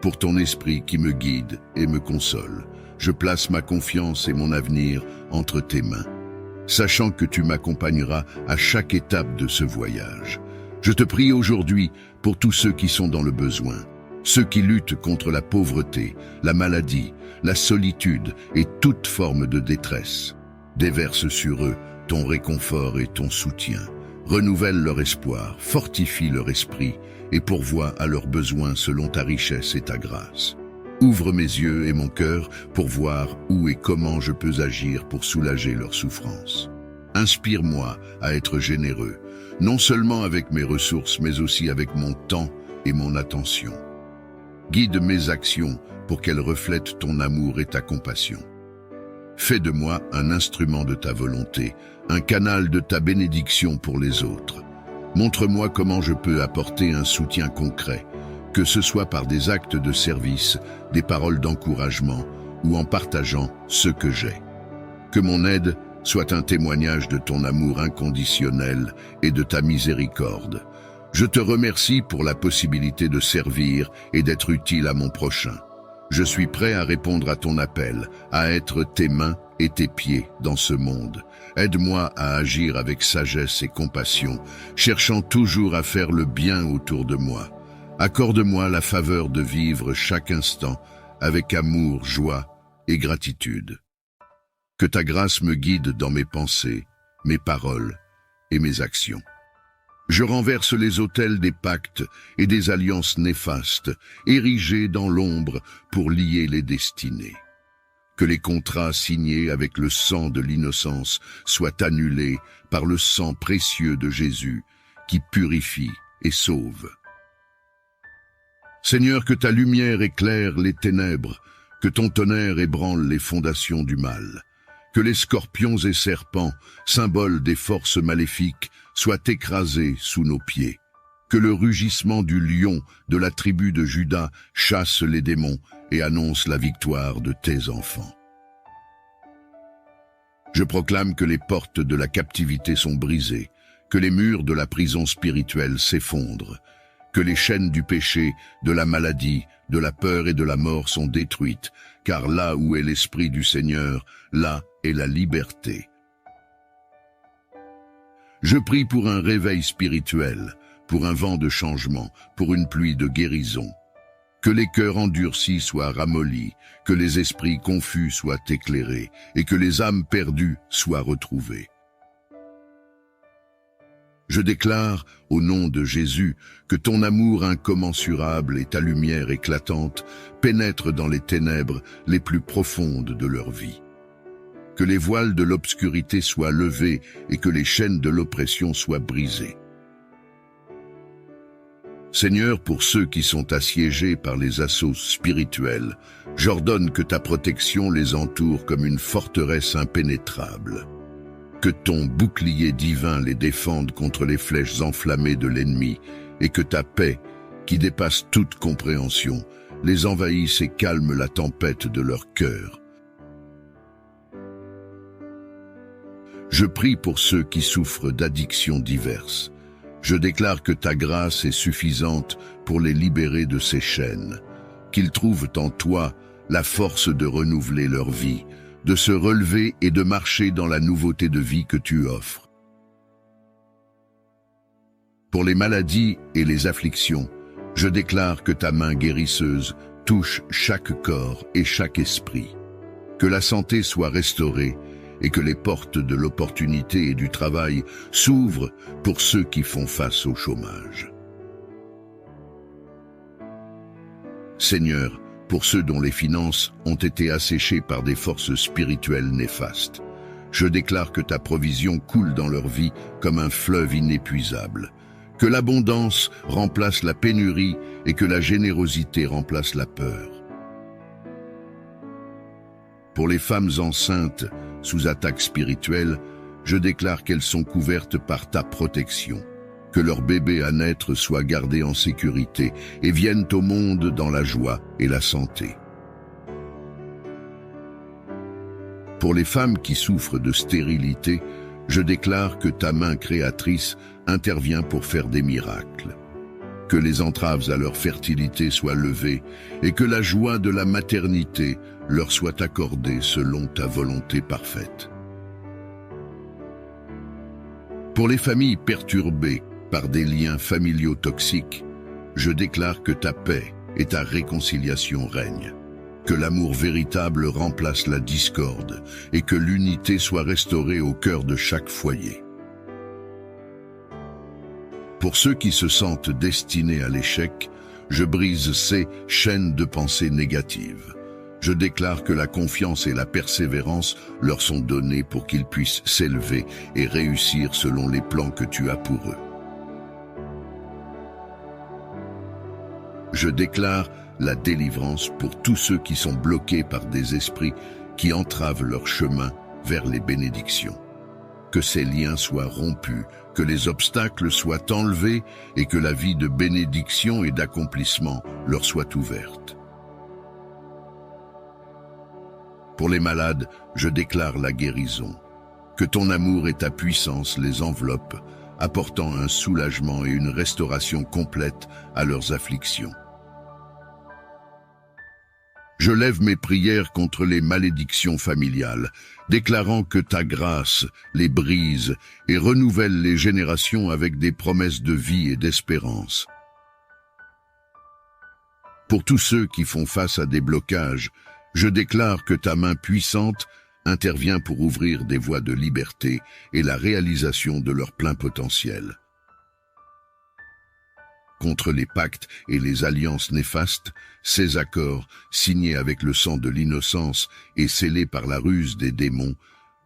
pour ton esprit qui me guide et me console. Je place ma confiance et mon avenir entre tes mains, sachant que tu m'accompagneras à chaque étape de ce voyage. Je te prie aujourd'hui pour tous ceux qui sont dans le besoin, ceux qui luttent contre la pauvreté, la maladie, la solitude et toute forme de détresse. Déverse sur eux ton réconfort et ton soutien. Renouvelle leur espoir, fortifie leur esprit et pourvois à leurs besoins selon ta richesse et ta grâce. Ouvre mes yeux et mon cœur pour voir où et comment je peux agir pour soulager leurs souffrances. Inspire-moi à être généreux, non seulement avec mes ressources, mais aussi avec mon temps et mon attention. Guide mes actions pour qu'elles reflètent ton amour et ta compassion. Fais de moi un instrument de ta volonté, un canal de ta bénédiction pour les autres. Montre-moi comment je peux apporter un soutien concret, que ce soit par des actes de service, des paroles d'encouragement ou en partageant ce que j'ai. Que mon aide soit un témoignage de ton amour inconditionnel et de ta miséricorde. Je te remercie pour la possibilité de servir et d'être utile à mon prochain. Je suis prêt à répondre à ton appel, à être tes mains et tes pieds dans ce monde. Aide-moi à agir avec sagesse et compassion, cherchant toujours à faire le bien autour de moi. Accorde-moi la faveur de vivre chaque instant avec amour, joie et gratitude. Que ta grâce me guide dans mes pensées, mes paroles et mes actions. Je renverse les autels des pactes et des alliances néfastes, érigés dans l'ombre pour lier les destinées. Que les contrats signés avec le sang de l'innocence soient annulés par le sang précieux de Jésus, qui purifie et sauve. Seigneur, que ta lumière éclaire les ténèbres, que ton tonnerre ébranle les fondations du mal. Que les scorpions et serpents, symboles des forces maléfiques, soient écrasés sous nos pieds. Que le rugissement du lion de la tribu de Juda chasse les démons et annonce la victoire de tes enfants. Je proclame que les portes de la captivité sont brisées, que les murs de la prison spirituelle s'effondrent, que les chaînes du péché, de la maladie, de la peur et de la mort sont détruites, car là où est l'Esprit du Seigneur, là est la liberté. Je prie pour un réveil spirituel, pour un vent de changement, pour une pluie de guérison. Que les cœurs endurcis soient ramollis, que les esprits confus soient éclairés, et que les âmes perdues soient retrouvées. Je déclare, au nom de Jésus, que ton amour incommensurable et ta lumière éclatante pénètrent dans les ténèbres les plus profondes de leur vie. Que les voiles de l'obscurité soient levés et que les chaînes de l'oppression soient brisées. Seigneur, pour ceux qui sont assiégés par les assauts spirituels, j'ordonne que ta protection les entoure comme une forteresse impénétrable. Que ton bouclier divin les défende contre les flèches enflammées de l'ennemi et que ta paix, qui dépasse toute compréhension, les envahisse et calme la tempête de leur cœur. Je prie pour ceux qui souffrent d'addictions diverses. Je déclare que ta grâce est suffisante pour les libérer de ces chaînes, qu'ils trouvent en toi la force de renouveler leur vie, de se relever et de marcher dans la nouveauté de vie que tu offres. Pour les maladies et les afflictions, je déclare que ta main guérisseuse touche chaque corps et chaque esprit, que la santé soit restaurée et que les portes de l'opportunité et du travail s'ouvrent pour ceux qui font face au chômage. Seigneur, pour ceux dont les finances ont été asséchées par des forces spirituelles néfastes, je déclare que ta provision coule dans leur vie comme un fleuve inépuisable, que l'abondance remplace la pénurie et que la générosité remplace la peur. Pour les femmes enceintes sous attaque spirituelle, je déclare qu'elles sont couvertes par ta protection, que leur bébé à naître soit gardé en sécurité et viennent au monde dans la joie et la santé. Pour les femmes qui souffrent de stérilité, je déclare que ta main créatrice intervient pour faire des miracles. Que les entraves à leur fertilité soient levées et que la joie de la maternité leur soit accordée selon ta volonté parfaite. Pour les familles perturbées par des liens familiaux toxiques, je déclare que ta paix et ta réconciliation règnent, que l'amour véritable remplace la discorde et que l'unité soit restaurée au cœur de chaque foyer. Pour ceux qui se sentent destinés à l'échec, je brise ces chaînes de pensée négatives. Je déclare que la confiance et la persévérance leur sont données pour qu'ils puissent s'élever et réussir selon les plans que tu as pour eux. Je déclare la délivrance pour tous ceux qui sont bloqués par des esprits qui entravent leur chemin vers les bénédictions. Que ces liens soient rompus, que les obstacles soient enlevés et que la vie de bénédiction et d'accomplissement leur soit ouverte. Pour les malades, je déclare la guérison. Que ton amour et ta puissance les enveloppent, apportant un soulagement et une restauration complète à leurs afflictions. Je lève mes prières contre les malédictions familiales, déclarant que ta grâce les brise et renouvelle les générations avec des promesses de vie et d'espérance. Pour tous ceux qui font face à des blocages, je déclare que ta main puissante intervient pour ouvrir des voies de liberté et la réalisation de leur plein potentiel. Contre les pactes et les alliances néfastes, ces accords, signés avec le sang de l'innocence et scellés par la ruse des démons,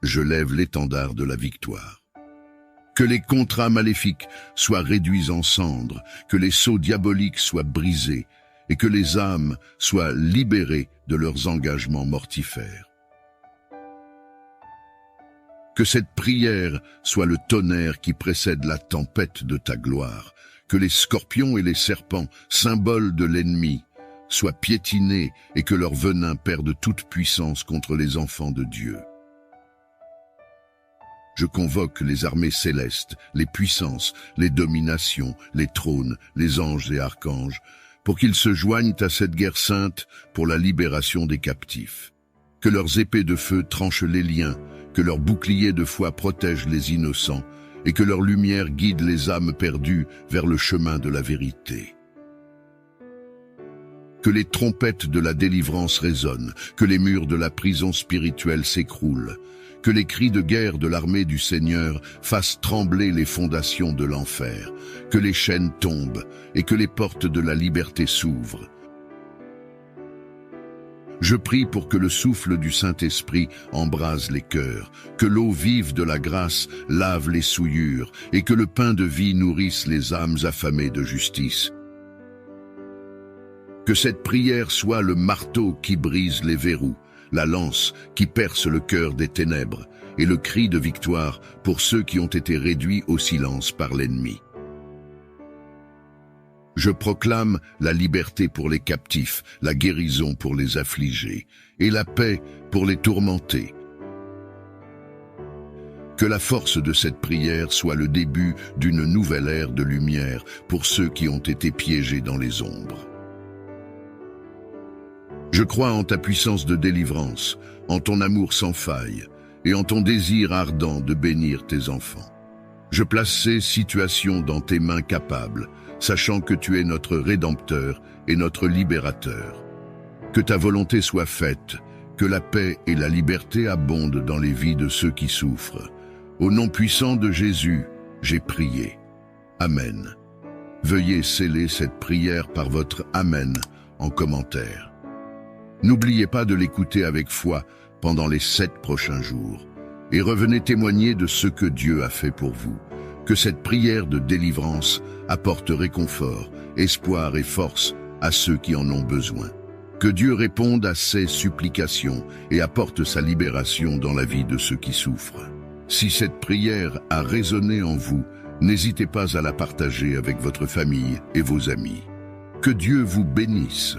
je lève l'étendard de la victoire. Que les contrats maléfiques soient réduits en cendres, que les sceaux diaboliques soient brisés et que les âmes soient libérées de leurs engagements mortifères. Que cette prière soit le tonnerre qui précède la tempête de ta gloire, que les scorpions et les serpents, symboles de l'ennemi, soient piétinés et que leur venin perde toute puissance contre les enfants de Dieu. Je convoque les armées célestes, les puissances, les dominations, les trônes, les anges et archanges, pour qu'ils se joignent à cette guerre sainte pour la libération des captifs. Que leurs épées de feu tranchent les liens, que leurs boucliers de foi protègent les innocents, et que leur lumière guide les âmes perdues vers le chemin de la vérité. Que les trompettes de la délivrance résonnent, que les murs de la prison spirituelle s'écroulent, que les cris de guerre de l'armée du Seigneur fassent trembler les fondations de l'enfer, que les chaînes tombent et que les portes de la liberté s'ouvrent. Je prie pour que le souffle du Saint-Esprit embrase les cœurs, que l'eau vive de la grâce lave les souillures et que le pain de vie nourrisse les âmes affamées de justice. Que cette prière soit le marteau qui brise les verrous, la lance qui perce le cœur des ténèbres et le cri de victoire pour ceux qui ont été réduits au silence par l'ennemi. Je proclame la liberté pour les captifs, la guérison pour les affligés et la paix pour les tourmentés. Que la force de cette prière soit le début d'une nouvelle ère de lumière pour ceux qui ont été piégés dans les ombres. Je crois en ta puissance de délivrance, en ton amour sans faille et en ton désir ardent de bénir tes enfants. Je place ces situations dans tes mains capables, sachant que tu es notre Rédempteur et notre Libérateur. Que ta volonté soit faite, que la paix et la liberté abondent dans les vies de ceux qui souffrent. Au nom puissant de Jésus, j'ai prié. Amen. Veuillez sceller cette prière par votre Amen en commentaire. N'oubliez pas de l'écouter avec foi pendant les 7 prochains jours et revenez témoigner de ce que Dieu a fait pour vous. Que cette prière de délivrance apporte réconfort, espoir et force à ceux qui en ont besoin. Que Dieu réponde à ces supplications et apporte sa libération dans la vie de ceux qui souffrent. Si cette prière a résonné en vous, n'hésitez pas à la partager avec votre famille et vos amis. Que Dieu vous bénisse.